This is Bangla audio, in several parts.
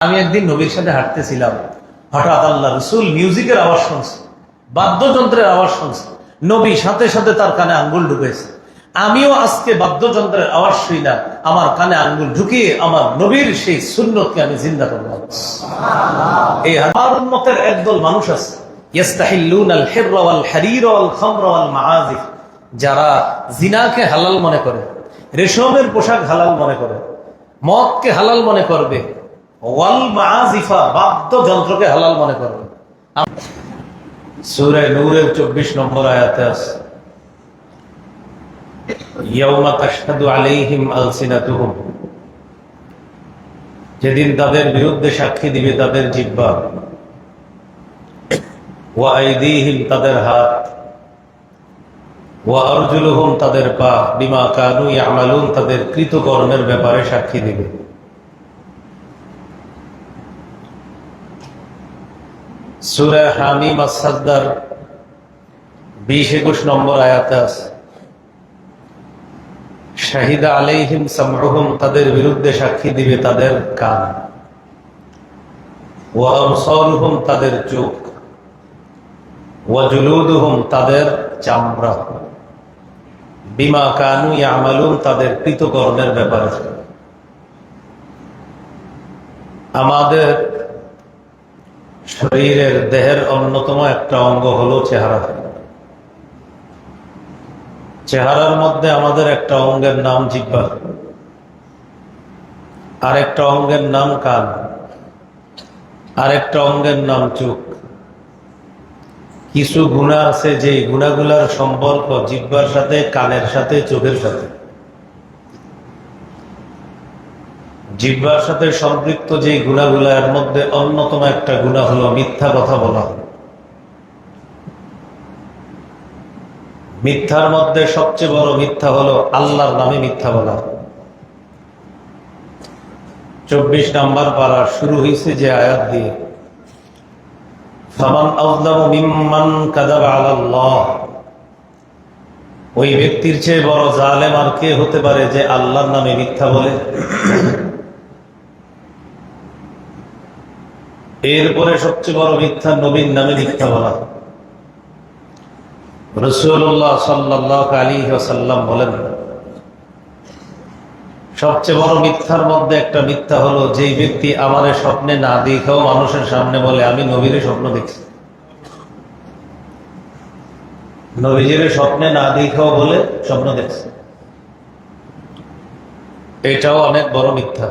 আমি একদিন নবীর সাথে হাঁটতেছিলাম, হঠাৎ আল্লাহ রসুল মিউজিকের আওয়াজ শুনছে, বাদ্যযন্ত্রের আওয়াজ শুনছে। নবী সাথে সাথে তার কানে আঙ্গুল ঢুকেছে। আমিও আজকে বাদ্যযন্ত্রের আওয়াজ শুই না, আমার কানে আঙ্গুল ঢুকিয়ে আমার নবীর সেই সুন্নতকে আমি জিন্দা করবো। এই আমার উম্মতের একদল মানুষ আছে, ইস্তাহিল্লুনাল হিররা ওয়াল হারিরা ওয়াল খামরা ওয়াল মাআজিফ, যারা জিনাকে হালাল মনে করে, রেশমের পোশাক হালাল মনে করে, মদকে হালাল মনে করবে, ওয়াল মাআজিফা বাদ্যযন্ত্রকে হালাল মনে করবে। সূরা নূরের 24 নম্বর আয়াতে আছে, ইয়াউমা তাশহাদু আলাইহিম আলসিনাতুহুম, যেদিন তাদের বিরুদ্ধে সাক্ষী দিবে তাদের জিহ্বা, ওয়া আইদিহিম তাদের হাত, ওয়া আরজুলুহুম তাদের পা, বিমা কানু ইয়ামালুন তাদের কৃতকর্মের ব্যাপারে সাক্ষী দিবে। সূরা হামিম আস-সাজদার 20-21 নম্বর আয়াতে আছে, শাহিদা আলাইহিম সামউহুম তাদের বিরুদ্ধে সাক্ষী দিবে তাদের কান, ওয়া আবসারুহুম তাদের চোখ, ওয়া জুলুদুহুম তাদের চামড়া, বিমা কানু ইয়ামালুন তাদের কৃতকর্মের ব্যাপারে। আমাদের শরীরের দেহের অন্যতম একটা অঙ্গ হলো চেহারা। চেহারার মধ্যে আমাদের একটা অঙ্গের নাম জিহ্বা, আর একটা অঙ্গের নাম কান, আর একটা অঙ্গের নাম চোখ। কিছু গুণা আছে যে গুণাগুলার সম্পর্ক জিহ্বার সাথে, কানের সাথে, চোখের সাথে। জিহ্বার সাথে সম্পৃক্ত যে গুণাগুলার মধ্যে অন্যতম একটা গুণা হলো মিথ্যা কথা বলা। মিথ্যার মধ্যে সবচেয়ে বড় মিথ্যা হলো আল্লাহর নামে মিথ্যা বলা। 24 নম্বর পারা শুরু হয়েছে যে আয়াত দিয়ে, ফামান আযলামু মিম্মান কাযাবা আলাল্লাহ, ওই ব্যক্তির চেয়ে বড় জালেম আর কে হতে পারে যে আল্লাহর নামে মিথ্যা বলে। এরপরে সবচেয়ে বড় মিথ্যা নবীর নামে মিথ্যা বলা। রাসূলুল্লাহ সাল্লাল্লাহু আলাইহি ওয়াসাল্লাম বলেন, সবচেয়ে বড় মিথ্যার মধ্যে একটা মিথ্যা হলো যেই ব্যক্তি আমারে স্বপ্নে না দেখেও মানুষের সামনে বলে আমি নবীর স্বপ্ন দেখছি। নবীজির স্বপ্নে না দেখেও বলে স্বপ্ন দেখছে, এটাও অনেক বড় মিথ্যা।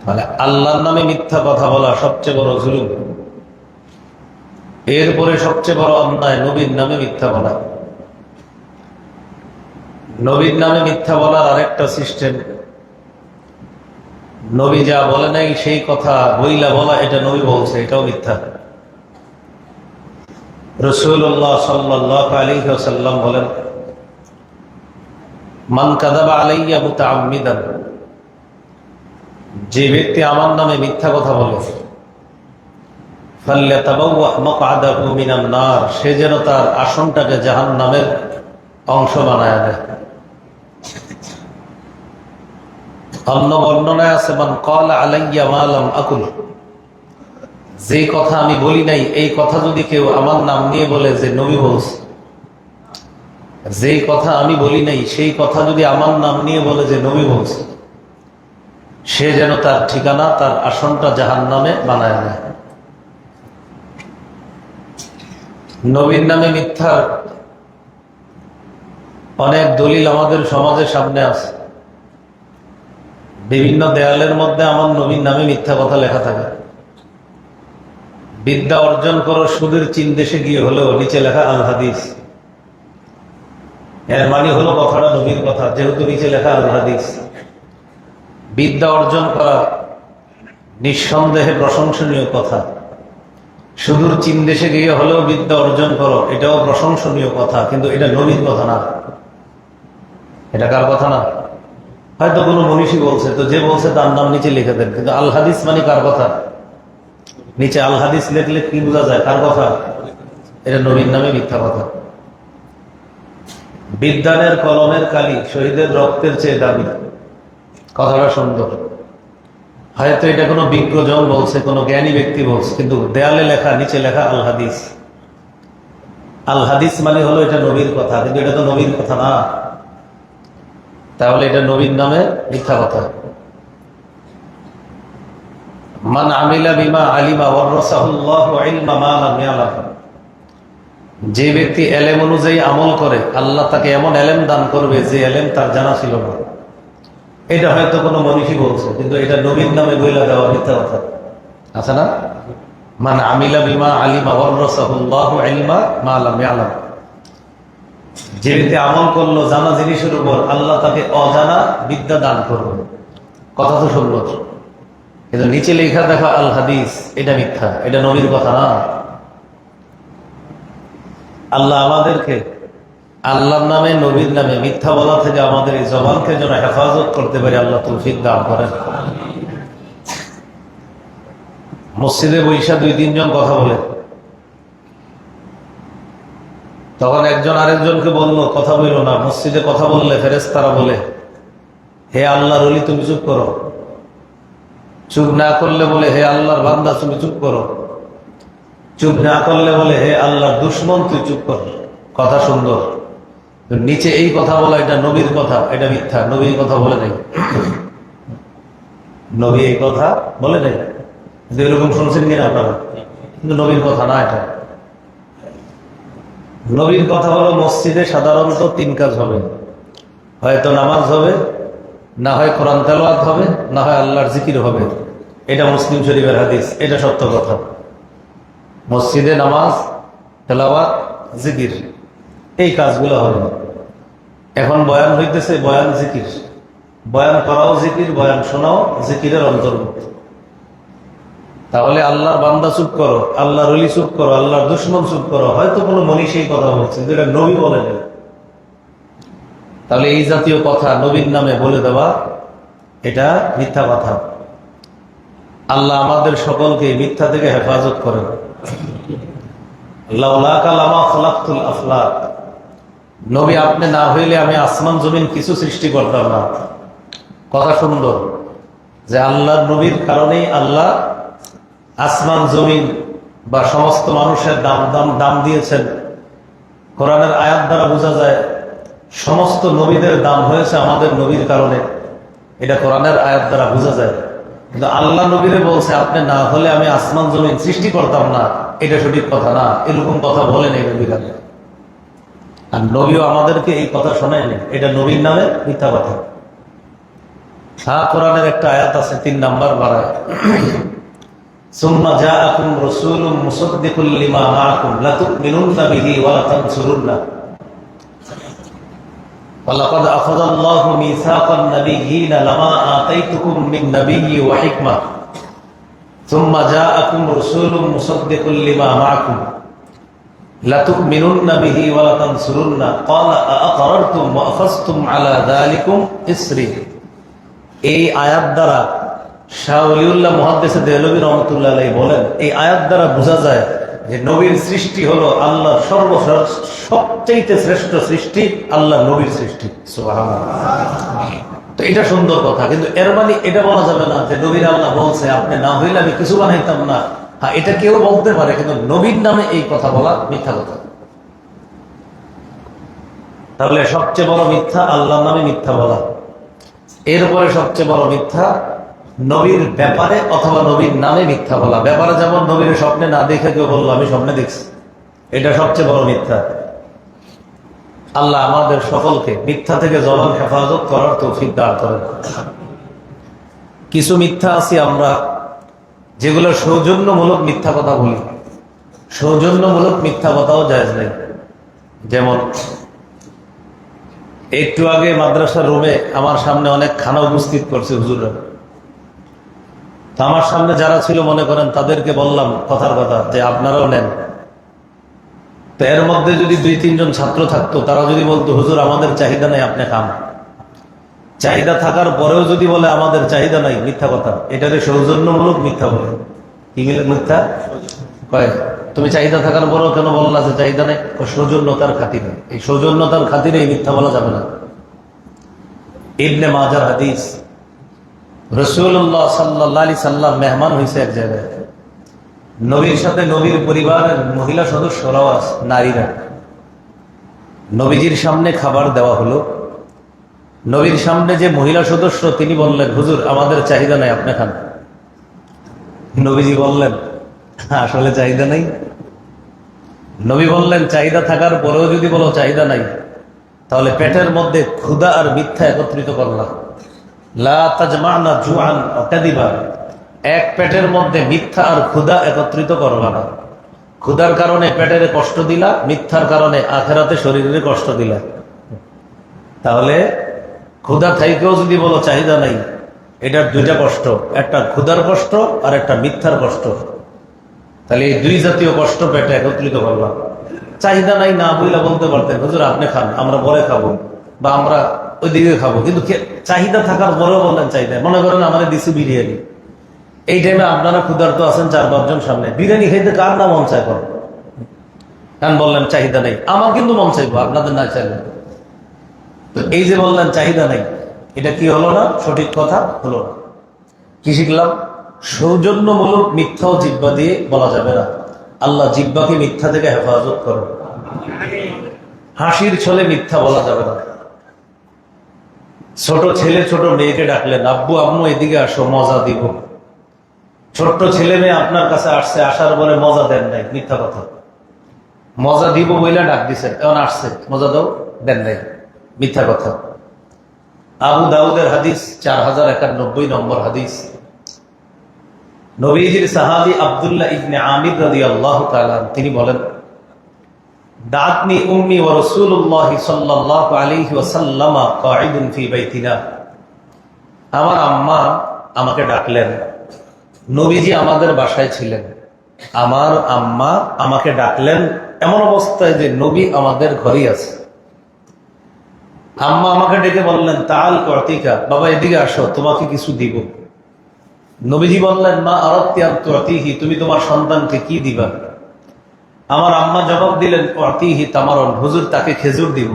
মানে আল্লাহর নামে মিথ্যা কথা বলা সবচেয়ে বড় জুলুম। এরপরে সবচেয়ে বড় অন্যায় নবীর নামে মিথ্যা বলা। নবীর নামে মিথ্যা বলার আরেকটা সিস্টেম, নবী যা বলে নাই সেই কথা বইলা বলা, এটা নবী বলছে, এটাও মিথ্যা। রাসূলুল্লাহ সাল্লাল্লাহু আলাইহি ওয়াসাল্লাম বলেন, মান কাযাবা আলাইয়া মুতাআম্মিদান, যে ব্যক্তি আমার নামে মিথ্যা কথা বলে, ফাল্যাতাবাওয়া মাকআদাহু মিনান নার, সে যেন তার আসনটাকে জাহান্নামের অংশ বানায় দেয়। অন্য বর্ণনায় আছে, মান ক্বালা আলাইয়া মা লাম আকুল, যে কথা আমি বলি নাই এই কথা যদি কেউ আমার নাম নিয়ে বলে যে নবী বলছে, যেই কথা আমি বলি নাই সেই কথা যদি আমার নাম নিয়ে বলে যে নবী বলছে, সে যেন তার ঠিকানা, তার আসনটা জাহান্নামে বানায় নেয়। নবীর নামে মিথ্যার অনেক দলিল আমাদের সমাজের সামনে আছে। বিভিন্ন দেয়ালের মধ্যে আমার নবীর নামে মিথ্যা কথা লেখা থাকে। বিদ্যা অর্জন করো সুদূর চীন দেশে গিয়ে হলেও নিচে লেখা আল হাদিস। এর মানে হলো কথাটা নবীর কথা, যেহেতু নিচে লেখা আল হাদিস। বিদ্যা অর্জন করা নিঃসন্দেহে প্রশংসনীয় কথা। সুদূর চীন দেশে গিয়ে হলেও বিদ্যা অর্জন করো, এটাও প্রশংসনীয় কথা, কিন্তু এটা নবীর কথা না। এটা কার কথা না? হয়তো কোনো মনীষী বলছে, তো যে বলছে তার নাম নিচে লিখে দেন, কিন্তু আল হাদিস মানে কার কথা? নিচে আল হাদিস লিখলে কি বোঝা যায় কার কথা? এটা নবীর নামে মিথ্যা কথা। বিদ্যানের কলমের কালি শহীদের রক্তের চেয়ে দাবি, কথাটা সুন্দর। হয়তো এটা কোনো বিজ্ঞজন বলছে, কোনো জ্ঞানী ব্যক্তি বলছে, কিন্তু দেয়ালে লেখা, নিচে লেখা আল হাদিস। আল হাদিস মানে হলো এটা নবীর কথা, কিন্তু এটা তো নবীর কথা না, তাহলে এটা নবীর নামে মিথ্যা কথা। মান আমিলা বিমা আলিমা ওয়ারাসাহুল্লাহু ইলমা মা লাম ইয়ালাম, যে ব্যক্তি এলেম অনুযায়ী আমল করে আল্লাহ তাকে এমন এলেম দান করবে যে এলেম তার জানা ছিল না। এটা হয়তো কোনো মনীষী বলছে, কিন্তু এটা নবীর নামে বইলা দেওয়া মিথ্যা কথা আছে না? মান আমিলা বিমা আলিমা ওয়ারাসাহুল্লাহু ইলমা মা লাম ইয়ালাম, যে ব্যক্তি আমল করলো জানা জিনিসের উপর, আল্লাহ তাকে অজানা বিদ্যা দান করবে। কথা তো সুন্দর, কিন্তু নিচে লেখা দেখা আল হাদিস, এটা মিথ্যা, এটা নবীর কথা না। আল্লাহ আমাদেরকে আল্লাহর নামে, নবীর নামে মিথ্যা বলা থেকে আমাদের এই জবানকে যেন হেফাজত করতে পারি, আল্লাহ তৌফিক দান করেন। মসজিদে বৈশা 2-3 জন কথা বলে, তখন একজন আরেকজনকে বলল কথা বলল না। মসজিদে কথা বললে ফেরেশতারা বলে, হে আল্লাহর ওলি তুমি চুপ করো। চুপ না করলে বলে, হে আল্লাহর বান্দা তুমি চুপ করো। চুপ না করলে বলে, হে আল্লাহর দুশ্মন তুই চুপ কর। কথা সুন্দর, নিচে এই কথা বলা এটা নবীর কথা, এটা মিথ্যা, নবী এই কথা বলে নাই। নবী এই কথা বলে নাই, কিন্তু এরকম শুনছেন কিনা আপনারা? কিন্তু নবীর কথা না এটা। নবীর কথা হলো মসজিদে সাধারণত 3 কাজ হবে, হয়তো নামাজ হবে, না হয় কোরআন তেলাওয়াত হবে, না হয় আল্লাহর জিকির হবে। এটা মুসলিম শরীফের হাদিস, এটা সত্য কথা। মসজিদে নামাজ, তেলাওয়াত, জিকির, এই কাজগুলো হবে। এখন বয়ান হইতেছে, বয়ান জিকির, বয়ান করাও জিকির, বয়ান শোনাও জিকিরের অন্তর্ভুক্ত। তাহলে আল্লাহর বান্দা চুপ করো, আল্লাহর ওলি চুপ করো, আল্লাহর দুশ্মন চুপ করো, হয়তো কোনো মনীষী কথা বলছে, যেটা নবী বলেন। তাহলে এই জাতীয় কথা নবীর নামে বলে দেওয়া এটা মিথ্যা কথা। আল্লাহ আমাদের সকলকে মিথ্যা থেকে হেফাজত করেন। লাউলাকা লামা খালাকতুল আফলাক, নবী আপনি না হইলে আমি আসমান জমিন কিছু সৃষ্টি করতাম না। কথা সুন্দর, যে আল্লাহর নবীর কারণেই আল্লাহ আসমান জমিন বা সমস্ত মানুষের দাম দিয়েছেন। কোরআনের আয়াত দ্বারা বোঝা যায় সমস্ত নবীদের দাম হয়েছে আমাদের নবীর কারণে, এটা কোরআনের আয়াত দ্বারা বোঝা যায়। কিন্তু আল্লাহ নবীরে বলছে আপনি না হলে আমি আসমান জমিন সৃষ্টি করতাম না, এটা সঠিক কথা না। এরকম কথা বলেন এই নবীর, আর নবীও আমাদেরকে এই কথা শোনায়নি, এটা নবীর নামে মিথ্যা কথা। হ্যাঁ, কোরআনের একটা আয়াত আছে 3 নাম্বার বাড়ায়, সুম্মা জাআকুম রাসূলুম মুসাদ্দিকুল লিমা মাআকুম লাতুমিনুন্না বিহি ওয়া লাতানসুরুন্না ওয়ালাকাদ আখাযাল্লাহু মিসাকান নাবিয়্যিনা লামা আতাইতুকুম মিন নাবিয়্যি ওয়া হিকমা সুম্মা জাআকুম রাসূলুম মুসাদ্দিকুল লিমা মাআকুম লাতুমিনুন্না বিহি ওয়া লাতানসুরুন্না ক্বালা আআকরারতুম ওয়া আখাযতুম আলা যালিকুম ইসরি। এই আয়াত দ্বারা শাহ ওলিউল্লাহ মুহাদ্দিস দেহলভী রহমাতুল্লাহ আলাইহি বলেন, এই আয়াত দ্বারা বোঝা যায় যে নবীর সৃষ্টি হলো আল্লাহর সবচেয়ে শ্রেষ্ঠ সৃষ্টি, আল্লাহ নবীর সৃষ্টি। সুবহানাল্লাহ। তো এটা সুন্দর কথা, কিন্তু এর মানে এটা বলা যাবে না যে নবীর আল্লাহ বলছে আপনি না হইলে আমি কিছু বানাইতাম না। হ্যাঁ, এটা কেউ বলতে পারে, কিন্তু নবীর নামে এই কথা বলা মিথ্যা কথা। তাহলে সবচেয়ে বড় মিথ্যা আল্লাহর নামে মিথ্যা বলা। এরপরে সবচেয়ে বড় মিথ্যা নবীর ব্যাপারে অথবা নবীর নামে মিথ্যা বলা। ব্যাপারে যেমন নবীর স্বপ্নে না দেখে কেউ বললো আমি স্বপ্নে দেখছি, এটা সবচেয়ে বড় মিথ্যা। আল্লাহ আমাদের সকলকে মিথ্যা থেকে জবান হেফাজত করার তৌফিক দান করেন। কিছু মিথ্যা আছি আমরা যেগুলো সৌজন্যমূলক মিথ্যা কথা বলি, সৌজন্যমূলক মিথ্যা কথাও জায়েজ নেই। যেমন একটু আগে মাদ্রাসার রুমে আমার সামনে অনেক খানা উপস্থিত করছে হুজুররা। তো আমার সামনে যারা ছিল মনে করেন তাদেরকে বললাম কথার কথা যে আপনারাও নেন। তো এর মধ্যে যদি 2-3 জন ছাত্র থাকতো, তারা যদি বলতো হুজুর আমাদের চাহিদা নাই, আপনি খান। চাহিদা থাকার পরেও যদি বলে আমাদের চাহিদা নাই, মিথ্যা কথা। এটারে সৌজন্যমূলক মিথ্যা বলে। কি মিথ্যা কয়? তুমি চাহিদা থাকার পরেও কেন বললা যে চাহিদা নেই? সৌজন্যতার খাতিরে। এই সৌজন্যতার খাতিরে এই মিথ্যা বলা যাবে না। ইবনে মাজার হাদিস, রাসূলুল্লাহ সাল্লাল্লাহু আলাইহি সাল্লাম মেহমান হয়েছে এক জায়গায়, নবীর সাথে নবীর পরিবারের মহিলা সদস্যরাও আছে, নারীরা। নবীজির সামনে খাবার দেওয়া হলো। নবীর সামনে যে মহিলা সদস্য তিনি বললেন, হুজুর আমাদের চাহিদা নাই, আপনি খান। নবীজি বললেন, আসলে চাহিদা নাই। নবী বললেন, চাহিদা থাকার পরেও যদি বলো চাহিদা নাই, তাহলে পেটের মধ্যে ক্ষুধা আর মিথ্যা একত্রিত করলাম। লা তাজমা'না জুআন ওয়া কাযিবা, এক পেটের মধ্যে মিথ্যা আর ক্ষুধা একত্রিত করবা না। ক্ষুধার কারণে পেটের কষ্ট দিলা, মিথ্যার কারণে আখেরাতে শরীরে কষ্ট দিলা। তাহলে ক্ষুধা থাইকেও যদি বলো চাহিদা নাই, এটার দুইটা কষ্ট, একটা ক্ষুধার কষ্ট আর একটা মিথ্যার কষ্ট। তাহলে এই দুই জাতীয় কষ্ট পেটে একত্রিত করলাম। চাহিদা নাই না বইলা বলতে পারতেন, হুজুর আপনি খান, আমরা পরে খাবো, বা আমরা ওইদিকে খাবো। কিন্তু চাহিদা থাকার পরেও বললেন চাহিদা। মনে করেন আমাদের দিছি বিরিয়ানি, এই টাইমে আপনারা ক্ষুধার্ত আছেন 4-5 জন সামনে, বিরিয়ানি খাইতে কার না মন চায় করেন? কারণ বললেন চাহিদা নেই, আমার কিন্তু মন চাইবো, আপনাদের না চাইলে। তো এই যে বললেন চাহিদা নেই, এটা কি হলো না? সঠিক কথা হলো না। কি শিখলাম? সৌজন্যমূলক মিথ্যাও জিহ্বা দিয়ে বলা যাবে না। আল্লাহ জিহ্বাকে মিথ্যা থেকে হেফাজত করেন। হাসির ছলে মিথ্যা বলা যাবে না। ছোট ছেলে ছোট মেয়েকে ডাকলেন, আব্বু আম্মু এদিকে আসো, মজা দিব। ছোট্ট ছেলে মেয়ে আপনার কাছে আসছে, আসার পরে মজা দেন নাই, মিথ্যা কথা। মজা দিব বইলা ডাক দিছেন, এখন আসছে, মজা দাও, দেন নাই, মিথ্যা কথা। আবু দাউদের হাদিস 4091 নম্বর হাদিস। নবীজির সাহাবী আব্দুল্লাহ ইবনে আমির রাদিয়াল্লাহু তাআলা তিনি বলেন, দাতনি উম্মি ওয়া রাসূলুল্লাহ সাল্লাল্লাহু আলাইহি ওয়াসাল্লাম কাঈদুন ফি বাইতিনা। আমার আম্মা আমাকে ডাকলেন, নবীজি আমাদের বাসায় ছিলেন। আমার আম্মা আমাকে ডাকলেন এমন অবস্থায় যে নবী আমাদের ঘরেই আছে। আম্মা আমাকে ডেকে বললেন, তাআল কুতিকা, বাবা এদিকে আসো, তোমাকে কিছু দিব। নবীজি বললেন, মা আরাদতি আন তুতিহি, তুমি তোমার সন্তানকে কি দিবা? আমার আম্মা জবাব দিলেন, উতিহি তামারুন, হুজুর তাকে খেজুর দিব।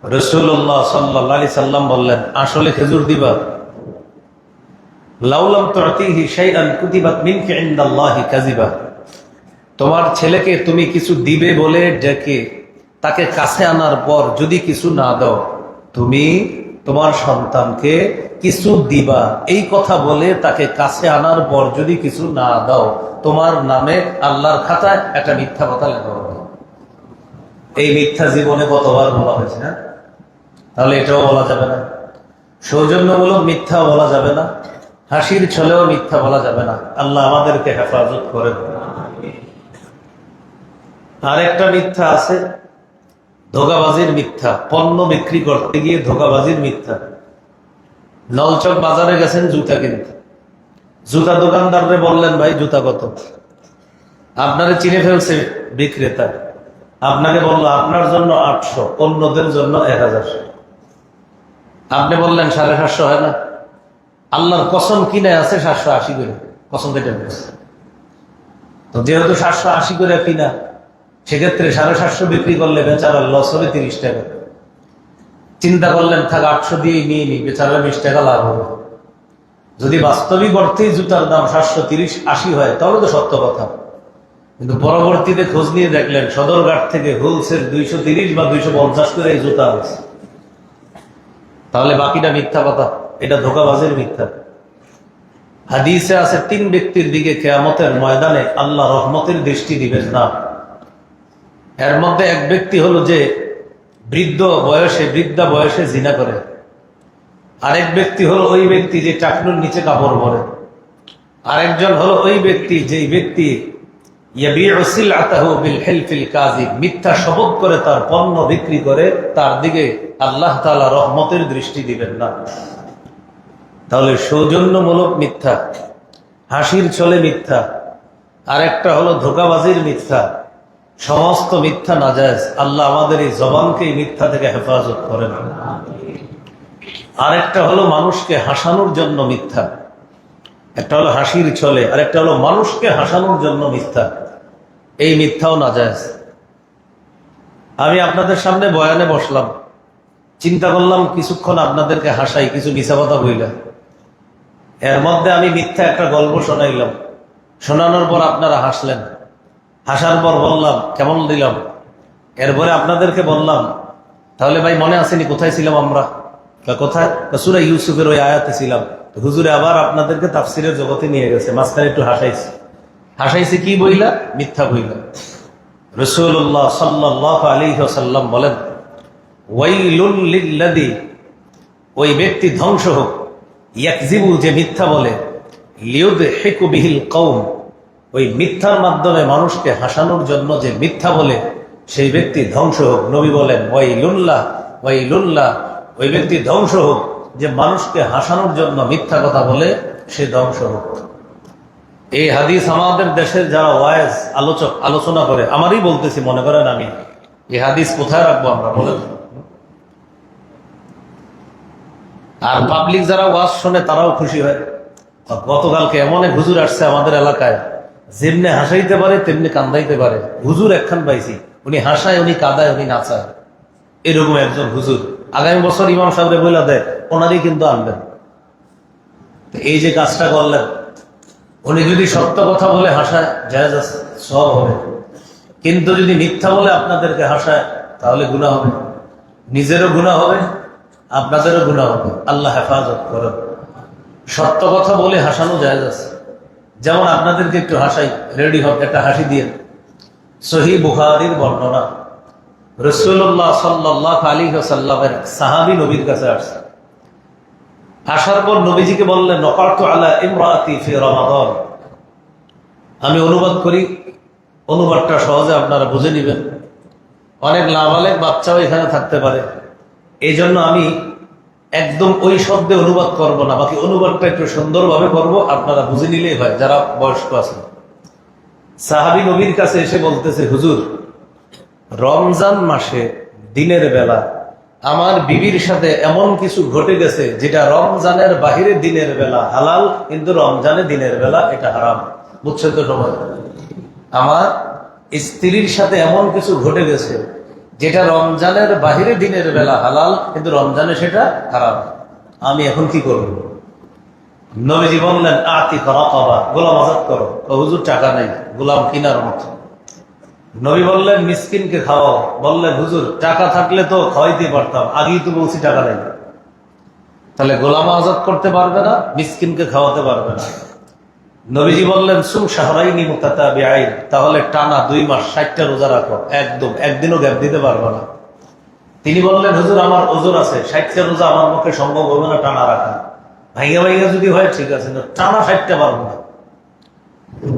রাসূলুল্লাহ সাল্লাল্লাহু আলাইহি সাল্লাম বললেন, আসলে খেজুর দিবা? লাউলাম তুতিহি শাইআন কুতিবাত মিনকা ইনদাল্লাহি কাযিবা, তোমার ছেলেকে তুমি কিছু দিবে বলে ডেকে তাকে কাছে আনার পর যদি কিছু না দাও, তুমি তোমার সন্তানকে কিছু দিবা এই কথা বলে তাকে কাছে আনার পর যদি কিছু না দাও, তোমার নামে আল্লাহর খাতায় একটা মিথ্যা কথা লেখা হবে। এই মিথ্যা জীবনে কতবার বলা হয়েছে না? তাহলে এটাও বলা যাবে না। সৌজন্যমূলক মিথ্যা বলা যাবে না, হাসির ছলেও মিথ্যা বলা যাবে না। আল্লাহ আমাদেরকে হেফাজত করেন। আরেকটা মিথ্যা আছে, ধোঁকাবাজির মিথ্যা। পণ্য বিক্রি করতে গিয়ে ধোঁকাবাজির মিথ্যা। নলচক বাজারে গেছেন জুতা কিনতে, জুতা দোকানদাররে বললেন, ভাই জুতা কত? আপনারে চিনে ফেলছে বিক্রেতা, আপনাকে বললো আপনার জন্য 800, অন্যদের জন্য 1000। আপনি বললেন 750 হয় না? আল্লাহর কসম কিনে আছে 780 করে, কসম কেটে ফেলছে। তো যেহেতু 780 করে কিনা, সেক্ষেত্রে 750 বিক্রি করলে বেচারা লস হবে 30 টাকা। চিন্তা করলেন থাক 800 দিয়ে নিয়ে নি, বেচারা 20 টাকা লাভ হবে। যদি বাস্তবিক অর্থেই জুতার দাম 730-80 হয় তাহলে তো সত্য কথা। কিন্তু পরবর্তীতে খোঁজ নিয়ে দেখলেন সদরঘাট থেকে হোলসেল 230 বা 250 করে এই জুতা আছে। তাহলে বাকিটা মিথ্যা কথা, এটা ধোঁকাবাজের মিথ্যা। হাদিসে আছে 3 ব্যক্তির দিকে কিয়ামতের ময়দানে আল্লাহ রহমতের দৃষ্টি দিবেন না। এর মধ্যে এক ব্যক্তি হলো যে বৃদ্ধা বয়সে জিনা করে। আরেক ব্যক্তি হলো ওই ব্যক্তি যে টাকনুর নিচে কাপড় পরে। আরেকজন হলো ওই ব্যক্তি যেই ব্যক্তি মিথ্যা শপথ করে তার পণ্য বিক্রি করে, তার দিকে আল্লাহ তাআলা রহমতের দৃষ্টি দিবেন না। তাহলে সৌজন্যমূলক মিথ্যা, হাসির ছলে মিথ্যা, আরেকটা হলো ধোঁকাবাজির মিথ্যা। সমস্ত মিথ্যা নাজায়েজ। আল্লাহ আমাদের এই জবানকে মিথ্যা থেকে হেফাজত করেন। আরেকটা হলো মানুষকে হাসানোর জন্য মিথ্যা। একটা হলো হাসির ছলে, আরেকটা হলো মানুষকে হাসানোর জন্য মিথ্যা। এই মিথ্যাও নাজায়েজ। আমি আপনাদের সামনে বয়ানে বসলাম, চিন্তা করলাম কিছুক্ষণ আপনাদেরকে হাসাই, কিছু মিছা কথা বইলা। এর মধ্যে আমি মিথ্যা একটা গল্প শোনাইলাম, শোনানোর পর আপনারা হাসলেন, হাসার পর বললাম কেমন দিলাম, এরপরে আপনাদেরকে বললাম তাহলে ভাই মনে আসেনি কোথায় ছিলাম আমরা? কোথায়? সূরা ইউসুফের ওই আয়াতে ছিলাম। হুজুরে আবার আপনাদেরকে তাফসিরের জগতে নিয়ে গেছে, মাঝখানে একটু হাসাইছি কি বইলা? মিথ্যা বইলা। রাসূলুল্লাহ সাল্লাল্লাহু আলাইহি ওয়াসাল্লাম বলেন, ওয়াইলুল লিল্লাযী, ওই ব্যক্তি ধ্বংস হোক, ইয়াকযিবু, যে মিথ্যা বলে, লিয়ুদহিকু বিহিল কওম, ওই মিথ্যার মাধ্যমে মানুষকে হাসানোর জন্য যে মিথ্যা বলে সেই ব্যক্তি ধ্বংস হোক। নবী বলেন ওয়াইলুল্লাহ ওয়াইলুল্লাহ, ওই ব্যক্তি ধ্বংস হোক যে মানুষকে হাসানোর জন্য মিথ্যা কথা বলে, সে ধ্বংস হোক। এই হাদিস আমাদের দেশের যারা ওয়াইজ আলোচক আলোচনা করে, আমারই বলতেছি, মনে করেন আমি এই হাদিস কোথায় রাখবো আমরা বলেন? আর পাবলিক যারা ওয়াজ শোনে তারাও খুশি হয়। গতকালকে এমন এক হুজুর আসছে আমাদের এলাকায়, যেমনি হাসাইতে পারে তেমনি কান্দাইতে পারে। হুজুর একখান পাইছি, উনি হাসায়, উনি কাঁদায়, উনি নাচায়, এরকম একজন হুজুর। আগামী বছর ইমাম সাহেবরে বইলা দেয়, ওনারই কিন্তু আনবেন। এই যে কাজটা করলেন, উনি যদি সত্য কথা বলে হাসায়, জায়েজ আছে, সব হবে। কিন্তু যদি মিথ্যা বলে আপনাদেরকে হাসায়, তাহলে গুনাহ হবে, নিজেরও গুনাহ হবে, আপনাদেরও গুনাহ হবে। আল্লাহ হেফাজত করেন। সত্য কথা বলে হাসানো জায়েজ আছে। যেমন আপনাদেরকে একটু হাসাই, রেডি হোক, একটা হাসি দিয়ে। সহিহ বুখারীর বর্ণনা, রাসূলুল্লাহ সাল্লাল্লাহু আলাইহি ওয়াসাল্লামের সাহাবী নবীর কাছে আসছে। আসার পর নবীজিকে বললেন, নকারতু আলা ইমরাতি ফি রমাদান। আমি অনুবাদ করি, অনুবাদটা সহজে আপনারা বুঝে নেবেন। অনেক নাবালেগ বাচ্চাও এখানে থাকতে পারে, এই জন্য আমি একদম ওই শব্দে অনুবাদ করব না, বাকি অনুবাদটা একটু সুন্দরভাবে করব, আপনারা বুঝে নিলেই হয় যারা বয়স্ক আছেন। সাহাবী নবীর কাছে এসে বলতেছে, হুজুর, রমজান মাসে দিনের বেলা আমার বিবির সাথে এমন কিছু ঘটে গেছে যেটা রমজানের বাহিরে দিনের বেলা হালাল, কিন্তু রমজানে দিনের বেলা এটা হারাম। বুঝছেন তো সবাই? আমার স্ত্রীর সাথে এমন কিছু ঘটে গেছে যেটা রমজানের বাহিরে দিনের বেলা হালাল, কিন্তু রমজানে সেটা হারাম। আমি এখন কি করব? নবীজি বললেন, আতিক রাকাবা, গোলাম আজাদ করো। হুজুর টাকা নেই, গোলাম কিনার মতো। নবী বললেন, মিসকিনকে খাওয়াও। বললেন, হুজুর টাকা থাকলে তো খাওয়াইতে পারতাম, আগেই তো বলছি টাকা নেই। তাহলে গোলাম আজাদ করতে পারবে না, মিসকিনকে খাওয়াতে পারবে না। নবীজি বললেন, সুম শাহরাইনি মুতাতাবিআইন, তাহলে টানা 2 মাস 60টা রোজা রাখো, একদম একদিনও গ্যাপ দিতে পারবে না। তিনি বললেন, হুজুর আমার ওজোর আছে, 60টা রোজা আমার পক্ষে সম্ভব হবে না টানা রাখা। ভাইয়া ভাইয়া যদি হয় ঠিক আছে, টানা 60টা পারবো না।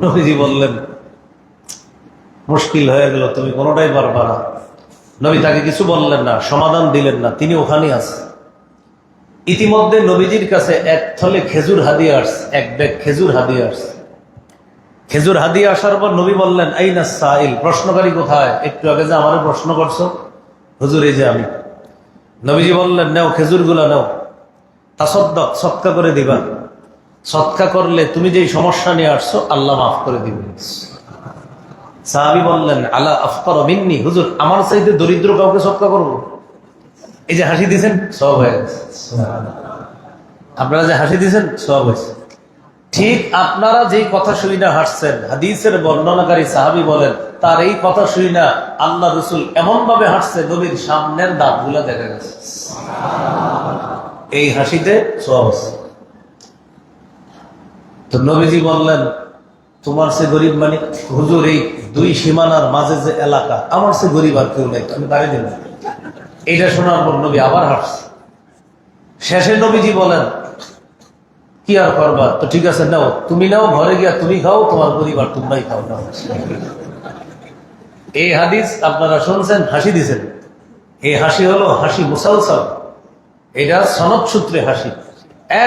নবীজি বললেন, মুশকিল হয়ে গেল, তুমি কোনোটাই পারবা না। নবী তাকে কিছু বললেন না, সমাধান দিলেন না, তিনি ওখানেই আছে। ইতিমধ্যে নবীজির কাছে এক থলে খেজুর হাদিয়া আসছে, এক ব্যাগ খেজুর হাদিয়া আসছে। খেজুর হাদিয়া আসার পর নবী বললেন, আইনা সাইল, প্রশ্নকারী কোথায়? একটু আগে যে আমারে প্রশ্ন করছো, হুজুর এই যে আমি। নবীজি বললেন, নাও খেজুর গুলা নাও, তাসাদ্দাক, সদকা করে দিবা। সদকা করলে তুমি যেই সমস্যা নিয়ে আসছো আল্লাহ মাফ করে দিবেন। সাহাবী বললেন, আলা আফকার মিন্নি, হুজুর আমার চাইতে দরিদ্র কাউকে সদকা করবো? এই যে হাসি দিয়েছেন সব হয়ে গেছে, আপনারা যে হাসি দিয়েছেন সব হয়েছে। ঠিক আপনারা যেই কথা শুনি না হাসছেন, হাদিসের বর্ণনাকারী সাহাবী বলেন, তার এই কথা শুনি না আল্লাহ রসুল এমন ভাবে হাসছে, নবীর সামনের দাঁতগুলা দেখা গেছে। এই হাসিতে সব আছে। তো নবীজি বললেন, তোমার সে গরিব মানে? হুজুর এই 2 সীমানার মাঝে যে এলাকা, আমার সে গরিব আর কেউ নেই, আমি দাঁড়িয়ে দিন। এইটা শোনার পর নবী আবার হাসছে। শেষে নবীজি বলেন, কি আর করবা, তো ঠিক আছে নাও, তুমি নাও, ঘরে গিয়া তুমি খাও, তোমার পরিবার তোমরাই খাও না। এই হাদিস আপনারা শুনছেন, হাসি দিছেন। এই হাসি হলো হাসি মুসালসাল, এটা সনদ সূত্রে হাসি।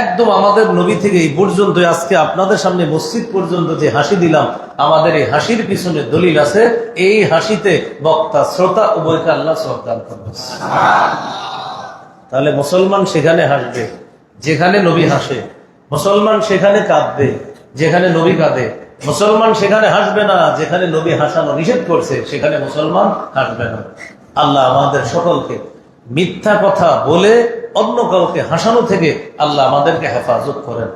একদম আমাদের নবী থেকে এই পর্যন্ত, আজকে আপনাদের সামনে মসজিদ পর্যন্ত যে হাসি দিলাম, আমাদের এই হাসির পিছনে দলিল আছে। এই হাসিতে বক্তা শ্রোতা উভয়কে আল্লাহ শ্রদ্ধা করবে। তাহলে মুসলমান সেখানে হাসবে যেখানে নবী হাসে, মুসলমান সেখানে কাঁদবে যেখানে নবী কাঁদে, মুসলমান সেখানে হাসবে না যেখানে নবী হাসানো নিষেধ করছে, সেখানে মুসলমান হাসবে না। আল্লাহ আমাদের সকলকে মিথ্যা কথা বলে অন্য কাউকে হাসানো থেকে আল্লাহ আমাদেরকে হেফাজত করেন।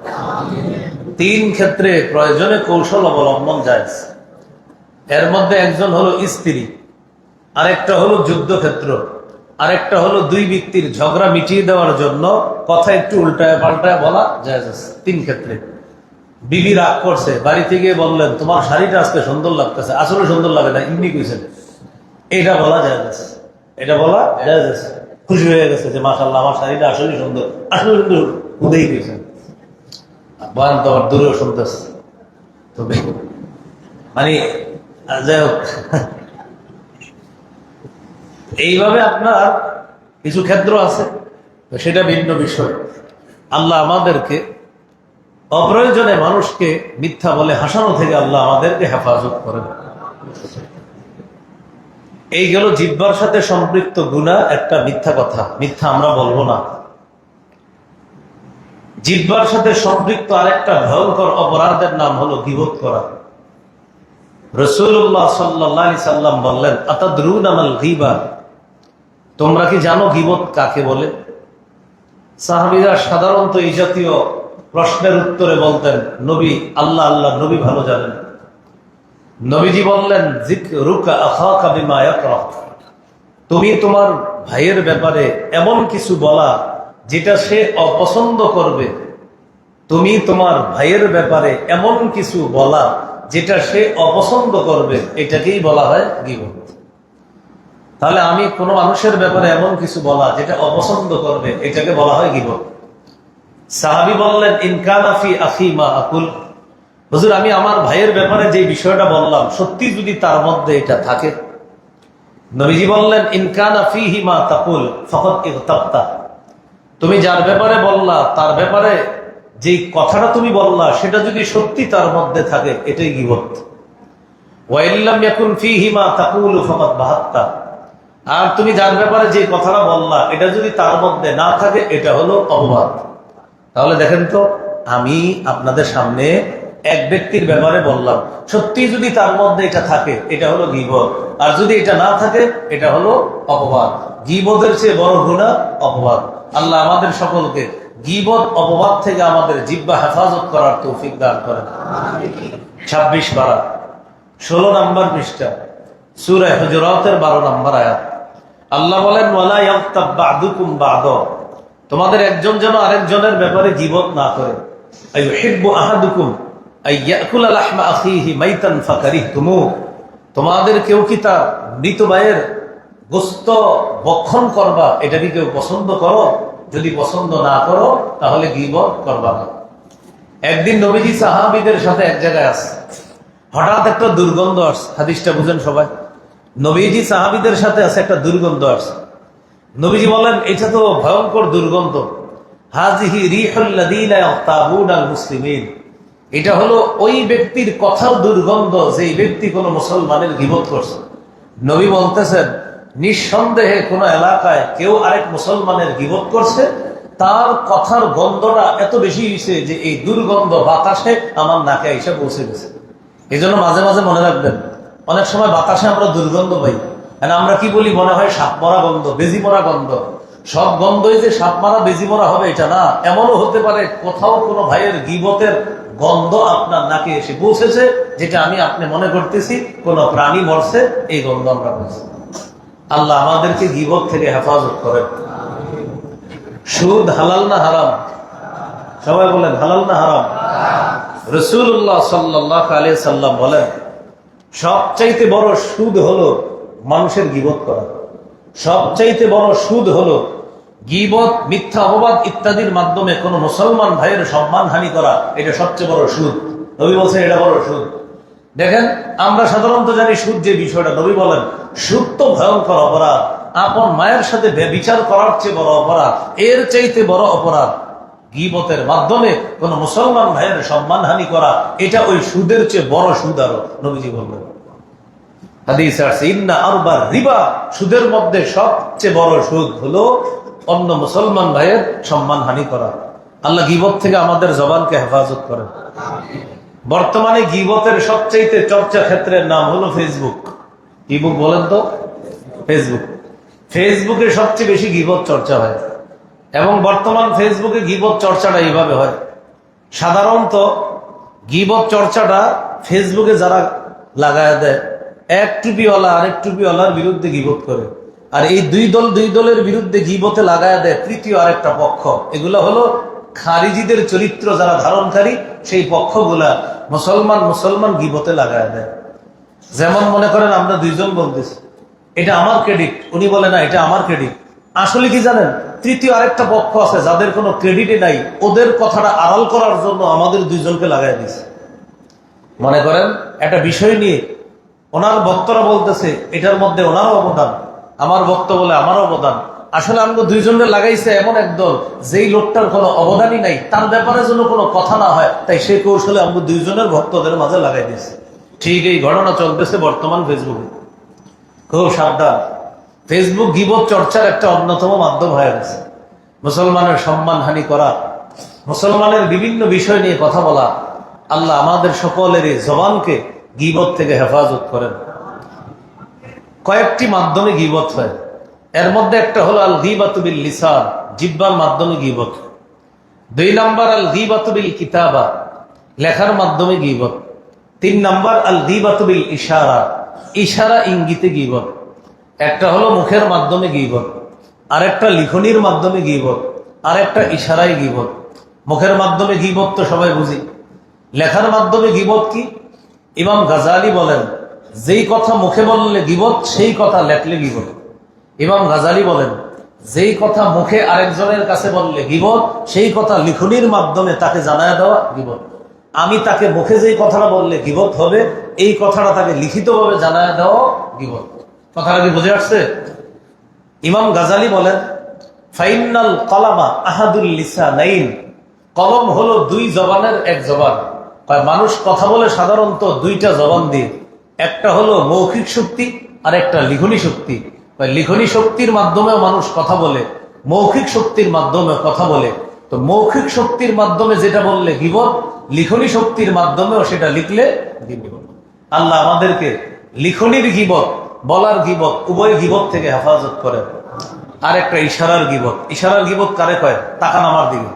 3 ক্ষেত্রে প্রয়োজনে কৌশল অবলম্বন যায়। এর মধ্যে একজন হলো স্ত্রী, আরেকটা হলো যুদ্ধক্ষেত্র, আরেকটা হলো 2 ব্যক্তির ঝগড়া মিটিয়ে দেওয়ার জন্য কথা একটু উল্টায় পাল্টায় বলা যায়। 3 ক্ষেত্রে বিবি রাগ করছে, বাড়িতে গিয়ে বললেন তোমার শাড়িটা আজকে সুন্দর লাগতেছে, আসলে সুন্দর লাগে না, এমনি কইছেন, এটা বলা যায়। এটা বলা যায়। খুশি হয়ে গেছে যে মাশাআল্লাহ আমার শাড়িটা আসলে সুন্দর, আসলে সুন্দর উদয় কইছেন। বয়ান তো আবার দূরেও শুনতেছে, তবে মানে যাই হোক, এইভাবে আপনার কিছু ক্ষেত্র আছে, সেটা ভিন্ন বিষয়। আল্লাহ আমাদেরকে অপ্রয়োজনে মানুষকে মিথ্যা বলে হাসানো থেকে আল্লাহ আমাদেরকে হেফাজত করেন। এই গেল জিহ্বার সাথে সম্পৃক্ত গুনাহ, একটা মিথ্যা কথা, মিথ্যা আমরা বলবো না। জিহ্বার সাথে সম্পৃক্ত আরেকটা ভয়ঙ্কর অপরাধের নাম হলো গীবত করা। রাসূলুল্লাহ সাল্লাল্লাহু আলাইহি সাল্লাম বললেন, আতাদরুনা মাল গীবা, তোমরা কি জানো গীবত কাকে বলে? সাহাবীরা সাধারণত এই জাতীয় প্রশ্নের উত্তরে বলতেন, নবী, আল্লাহ আল্লাহ নবী ভালো জানেন। নবীজি বললেন, যিকরুকা আখাকা বিমা ইয়াকরাহ, তুমি তোমার ভাইয়ের ব্যাপারে এমন কিছু বলা যেটা সে অপছন্দ করবে। তুমি তোমার ভাইয়ের ব্যাপারে এমন কিছু বলা যেটা সে অপছন্দ করবে, এটাকেই বলা হয় গীবত। তাহলে আমি কোনো মানুষের ব্যাপারে এমন কিছু বলা যেটা অপছন্দ করবে, এটাকে বলা হয় গীবত। সাহাবী বললেন, ইন কানা ফি আখি মা আকুল, হুজুর আমি আমার ভাইয়ের ব্যাপারে যে বিষয়টা বললাম সত্যি যদি তার মধ্যে এটা থাকে। নবীজি বললেন, ইন কানা ফিহি মা তাকুল ফাকাদ ইগতাবতা, তুমি যার ব্যাপারে বললা তার ব্যাপারে যে কথাটা তুমি বললা সেটা যদি সত্যি তার মধ্যে থাকে, এটাই গীবত। ওয়া ইল্লাম ইয়াকুন ফিহি মা তাকুলু ফাকাদ বাহাত্তা, আর তুমি যার ব্যাপারে যে কথাটা বললা এটা যদি তার মধ্যে না থাকে, এটা হলো অপবাদ। তাহলে দেখেন তো, আমি আপনাদের সামনে এক ব্যক্তির ব্যাপারে বললাম, সত্যি যদি তার মধ্যে এটা থাকে এটা হলো গীবত, আর যদি এটা না থাকে এটা হলো অপবাদ। গীবতের চেয়ে বড় গুনাহ অপবাদ। আল্লাহ আমাদের সকলকে গীবত অপবাদ থেকে আমাদের জিহ্বা হেফাজত করার তৌফিক দান করেন। 26 পারা 16 নম্বর পৃষ্ঠা, সূরা হুজুরাতের 12 নম্বর আয়াত। আল্লাহ বলেন, ওয়ালা ইয়াগতাব বা'দুকুম বা'দা, তোমাদের একজন যেন আরেকজনের ব্যাপারে গীবত না করে। আইয়ুহিব্বু আহাদুকুম আইয়াকুলা লাহমা আখিহি মাইতান ফাকারিহতুমু, তোমাদের কেউ কি তার মৃত ভাইয়ের গোশত ভক্ষণ করবা, এটা কি কেউ পছন্দ করো? যদি পছন্দ না করো তাহলে গীবত করবা না। একদিন নবীজি সাহাবীদের সাথে এক জায়গায় আছে, হঠাৎ একটা দুর্গন্ধ আসছে। হাদিসটা বুঝেন সবাই, নবীজি সাহাবীদের সাথে আছে, একটা দুর্গন্ধ আসছে। নবীজি বলেন, এটা তো ভয়ঙ্কর দুর্গন্ধ। হাজিহি রিহুল লাযীনা ইয়াগতাবুনাল মুসলিমিন, এটা হলো ওই ব্যক্তির কথার দুর্গন্ধ যেই ব্যক্তি কোনো মুসলমানের গীবত করছে। নবী বলতেছেন, নিঃসন্দেহে কোন এলাকায় কেউ আরেক মুসলমানের গীবত করছে, তার কথার গন্ধটা এত বেশি হয়েছে যে এই দুর্গন্ধ বাতাসে আমার নাকে এসে পৌঁছে গেছে। এই জন্য মাঝে মাঝে মনে রাখবেন, অনেক সময় বাতাসে আমরা দুর্গন্ধ পাই, আমরা কি বলি, মনে হয় সাপ মরা গন্ধ, বেজি মরা গন্ধ। সব গন্ধই যে সাপ মারা বেজি মরা হবে এটা না। এমনও হতে পারে কোথাও কোনো ভাইয়ের গীবতের গন্ধ আপনার নাকে এসে পৌঁছেছে, যেটা আপনি মনে করতেছি কোন প্রাণী মরছে, এই গন্ধ আমরা পেয়েছি। আল্লাহ আমাদেরকে গীবত থেকে হেফাজত করেন। সুদ হালাল না হারাম? সবাই বলেন, হালাল না হারাম? রাসূলুল্লাহ সাল্লাল্লাহু আলাইহি সাল্লাম বলেন, সবচাইতে বড় সুদ হলো মানুষের গীবত করা। সবচাইতে বড় সুদ হলো গীবত, মিথ্যা অপবাদ ইত্যাদির মাধ্যমে কোন মুসলমান ভাইয়ের সম্মানহানি করা, এটা সবচেয়ে বড় সুদ। নবী বলছেন এটা বড় সুদ। দেখেন, আমরা সাধারণত জানি সুদ যে বিষয়টা, নবী বলেন সুদ তো ভয়ঙ্কর অপরাধ, আপন মায়ের সাথে ব্যভিচার করার চেয়ে বড় অপরাধ, এর চাইতে বড় অপরাধ গীবতের মাধ্যমে কোন মুসলমান ভাইয়ের সম্মানহানি করা, এটা ওই সুদের চেয়ে বড় সুদ। আরো নবীজি বললেন হাদিসে আছে, ইন্না আরবার রিবা, সুদের মধ্যে সবচেয়ে বড় সুদ হলো অন্য মুসলমান ভাইয়ের সম্মানহানি করা। আল্লাহ গীবত থেকে আমাদের জবানকে হেফাজত করেন। বর্তমানে গীবতের সবচাইতে চর্চা ক্ষেত্রের নাম হলো ফেসবুক। ইবুক বলেন তো, ফেসবুক। ফেসবুকে সবচেয়ে বেশি গীবত চর্চা হয়। এবং বর্তমান ফেসবুকে গীবত চর্চাটা এইভাবে হয়। সাধারণত গীবত চর্চাটা ফেসবুকে যারা লাগায় দেয়, এক টুপিওয়ালা আরেক টুপিওয়ালার বিরুদ্ধে গীবত করে, আর এই দুই দলের বিরুদ্ধে গীবতে লাগায় দেয় তৃতীয় আরেকটা পক্ষ। এগুলো হলো খারিজিদের চরিত্র যারা ধারণকারী, সেই পক্ষগুলা মুসলমান গীবতে লাগায় দেয়। যেমন মনে করেন আমরা দুইজন বলতেছি, এটা আমার ক্রেডিট, উনি বলে না এটা আমার ক্রেডিট। আসলে কি জানেন, তৃতীয় আরেকটা পক্ষ আছে যাদের কোনো ক্রেডিটে নাই, ওদের কথাটা আড়াল করার জন্য আমাদের দুইজনকে লাগাই দিছে। মনে করেন একটা বিষয় নিয়ে ওনার বক্তরা বলতেছে এটার মধ্যে ওনারও অবদান, আমার বক্ত বলে আমারও অবদান। আসলে আমরা দুইজনের লাগাইছে এমন একদল যেই লোকটার কোনো অবদানই নাই, তার ব্যাপারে যেন কোনো কথা না হয়, তাই সেই কৌশলে আমরা দুইজনের ভক্তদের মাঝে লাগাই দিয়েছি। ঠিক এই ঘটনা চলতেছে বর্তমান ফেসবুকে। খুব সাবধান, ফেসবুক গীবত চর্চার একটা অন্যতম মাধ্যম হয়ে গেছে। মুসলমানের সম্মানহানি করা, মুসলমানের বিভিন্ন বিষয় নিয়ে কথা বলা। আল্লাহ আমাদের সকলেরই জবানকে গীবত থেকে হেফাজত করেন। কয়েকটি মাধ্যমে গীবত হয়, এর মধ্যে একটা হলো আল গীবাতু বিল লিসান, জিহ্বার মাধ্যমে গীবত। 2 নম্বর আল গীবাতু বিল কিতাবা, লেখার মাধ্যমে গীবত। 3 নম্বর আল গীবাতু বিল ইশারা, ইশারা ইঙ্গিতে গীবত। একটা হলো মুখের মাধ্যমে গীবত, আরেকটা লিখনির মাধ্যমে গীবত, আরেকটা ইশারায় গীবত। মুখের মাধ্যমে গীবত তো সবাই বুঝি। লেখার মাধ্যমে গীবত কি? ইমাম গাজালি বলেন, যেই কথা মুখে বললে গীবত, সেই কথা লেখলে গীবত। ইমাম গাজালি বলেন, যেই কথা মুখে আরেকজনের কাছে বললে গীবত, সেই কথা লিখনির মাধ্যমে তাকে জানায় দেওয়া গীবত। আমি তাকে মুখে যেই কথাটা বললে গীবত হবে, এই কথাটা তাকে লিখিতভাবে জানায় দেওয়া গীবত। কথাটা কি বুঝে আসছে? ইমাম গাজালি বলেন, ফাইনাল কলামা আহাদুল লিসানাইন, কলম হলো 2 জবানের এক জবান। মানুষ কথা বলে সাধারণত 2টা জবান দিয়ে, একটা হলো মৌখিক শক্তি আর একটা লিখনি শক্তি। লিখনি শক্তির মাধ্যমেও মানুষ কথা বলে, মৌখিক শক্তির মাধ্যমে কথা বলে। তো মৌখিক শক্তির মাধ্যমে যেটা বললে গীবত, লিখনি শক্তির মাধ্যমেও সেটা লিখলে গীবত। আল্লাহ আমাদেরকে লিখনির গীবত, বলার গীবত, উভয় গীবত থেকে হেফাজত করে। আর একটা ইশারার গীবত। ইশারার গীবত কারে কয়? তাকান আমার দিকে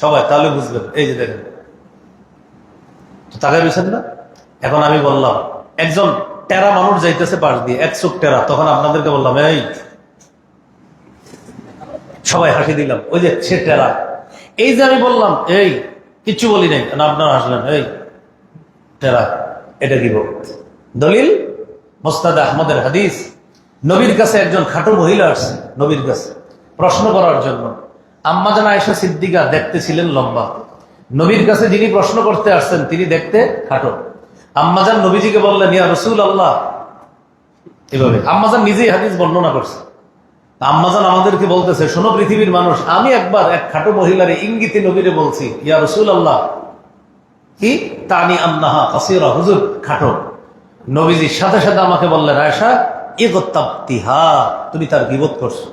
সবাই, তাহলে বুঝবেন। এই যে দেখেন, তাকাই বুঝছেন না? এখন আমি বললাম একজন টেরা মানুষ যাইতেছে পাশ দিয়ে, 1 চোখ টেরা, তখন আপনাদেরকে বললাম এই, সবাই হাসি দিলাম, ওই যে সে টেরা। এই যে আমি বললাম এই, কিচ্ছু বলি নাই, আপনারা হাসলেন, এই টেরা, এটা গীবত। দলিল মুস্তাদ আহমদের হাদিস, নবীর কাছে একজন খাটো মহিলা আসছে নবীর কাছে প্রশ্ন করার জন্য। আম্মা জান আয়েশা সিদ্দিকা দেখতে ছিলেন লম্বা, নবীর কাছে যিনি প্রশ্ন করতে আসছেন তিনি দেখতে খাটো। আম্মাজান নবীজিকে বললেন, ইয়া রাসূলুল্লাহ, এভাবে আম্মাজান নিজেই হাদিস বর্ণনা করছে। আম্মাজান আমাদেরকে বলতেছে, শোনো পৃথিবীর মানুষ, আমি একবার এক খাটো মহিলার ইঙ্গিতে নবীরে বলছি, ইয়া রাসূলুল্লাহ, কি তানি আন্নাহা কাসীরা, হুজুর খাটো। নবীজি সাথে সাথে আমাকে বললেন, আয়েশা ইগতাবতিহা, তুমি তার গীবত করছো।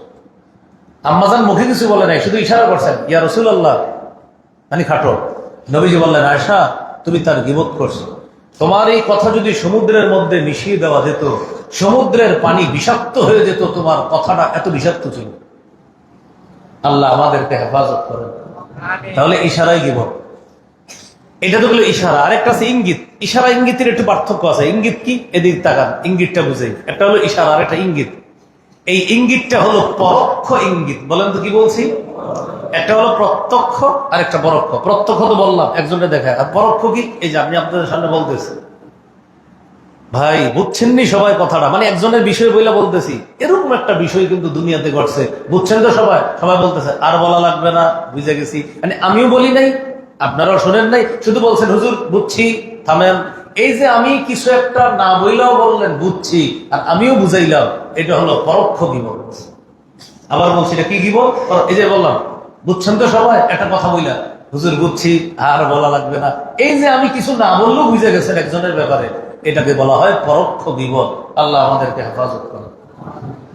আম্মাজান মুখে কিছু বলে নাই, শুধু ইশারা করছেন, ইয়া রাসূলুল্লাহ, মানে খাটো। নবীজি বললেন, আয়েশা তুমি তার গীবত করছো। তোমার এই কথা যদি সমুদ্রের মধ্যে মিশিয়ে দেওয়া যেত, সমুদ্রের পানি বিষাক্ত হয়ে যেত, তোমার কথাটা এত বিষাক্ত ছিল। আল্লাহ আমাদেরকে হেফাজত করেন। তাহলে ইশারাই গীবত, এটা তো হলো ইশারা। আরেকটা আছে ইঙ্গিত। ইশারা ইঙ্গিতের একটু পার্থক্য আছে। ইঙ্গিত কি? এদিক তাকান, ইঙ্গিতটা বুঝাই। একটা হলো ইশারা আর একটা ইঙ্গিত। এই ইঙ্গিতটা হলো পরোক্ষ ইঙ্গিত। বলেন তো কি বলছি? একটা হলো প্রত্যক্ষ আর একটা পরোক্ষ। প্রত্যক্ষ তো বললাম একজনের দেখায়, আর পরোক্ষ কি? এই যে আমি আপনাদের সামনে বলতেছি, ভাই বুঝছেননি সবাই কথাটা, মানে একজনের বিষয় বইলা বলতেছি, এরকম একটা বিষয় কিন্তু দুনিয়াতে ঘটছে, বুঝছেন তো সবাই? সবাই বলতেছে আর বলা লাগবে না, বুঝে গেছি। মানে আমিও বলি নাই, আপনারাও শোনেন নাই, শুধু বলছেন হুজুর বুঝছি, থামেন। এই যে আমি কিছু একটা না বইলাও বললেন বুঝছি, আর আমিও বুঝাইলাম, এটা হলো পরোক্ষ গীবত। আবার বলছি, এটা কি গীবত? এই যে বললাম বুঝছেন তো সবাই, একটা কথা বইলা হুজুর বুঝছি আর বলা লাগবে না, এই যে আমি কিছু না বললেও বুঝে গেছেন একজনের ব্যাপারে, এটাকে বলা হয় পরোক্ষ গীবত। আল্লাহ আমাদেরকে হেফাজত করে।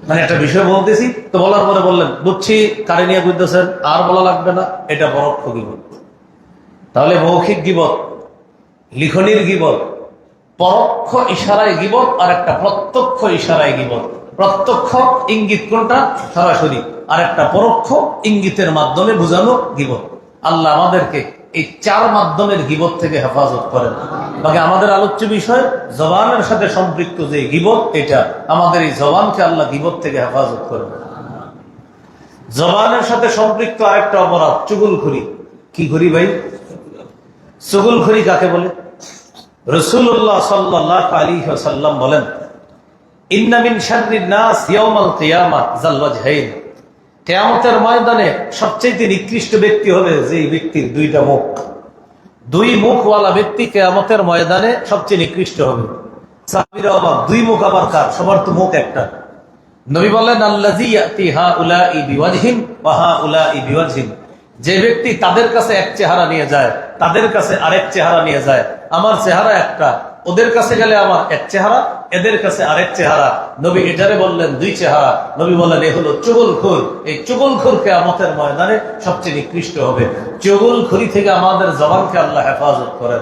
মানে একটা বিষয় বলতেছি তো, বলার পরে বললেন বুঝছি, কারে নিয়ে বুঝতেছেন আর বলা লাগবে না, এটা পরোক্ষ গীবত। তাহলে মৌখিক গীবত, লিখনির গীবত, পরোক্ষ ইশারায় গীবত, আর একটা প্রত্যক্ষ ইশারায় গীবত। প্রত্যক্ষ ইঙ্গিত কোনটা? সরাসরি। আর একটা পরোক্ষ ইঙ্গিতের মাধ্যমে বোঝানো গীবত। আল্লাহ আমাদেরকে এই 4 মাধ্যমের গীবত থেকে হেফাজত করেন। বাকি আমাদের আলোচ্য বিষয় জবানের সাথে সম্পৃক্ত যে গীবত, এটা আমাদের এই জবানকে আল্লাহ গীবত থেকে হেফাজত করেন। জবানের সাথে সম্পৃক্ত আরেকটা অপরাধ চুগলখড়ি। কি করি ভাই? চুগলখড়ি কাকে বলে? রাসূলুল্লাহ সাল্লাল্লাহু আলাইহি ওয়াসাল্লাম বলেন, ইন্না মিন শাররিন নাস ইয়াউমাল কিয়ামাহ যাল ওয়াজহাইন। কিয়ামতের ময়দানে সবচেয়ে নিকৃষ্ট ব্যক্তি হবে যে ব্যক্তির 2টা মুখ। 2 মুখওয়ালা ব্যক্তি কিয়ামতের ময়দানে সবচেয়ে নিকৃষ্ট হবে। সাহাবীরা অবাক, 2 মুখ আবার কার? সবার তো মুখ একটা। নবী বলেন, আল্লাযী ইয়াতি হাউলাই বিওয়াজহিন ওয়া হাউলাই বিওয়াজহিন। যে ব্যক্তি তাদের কাছে এক চেহারা নিয়ে যায়, তাদের কাছে আরেক চেহারা নিয়ে যায়। আমার চেহারা একটা, ওদের কাছে গেলে আমার এক চেহারা, এদের কাছে আরেক চেহারা। নবী এটারে বললেন 2 চেহারা। নবী বললেন এ হলো চুগলখোর। এই চুগলখোর কিয়ামতের ময়দানে সবচেয়ে নিকৃষ্ট হবে। চুগলখড়ি থেকে আমাদের জবানকে আল্লাহ হেফাজত করেন।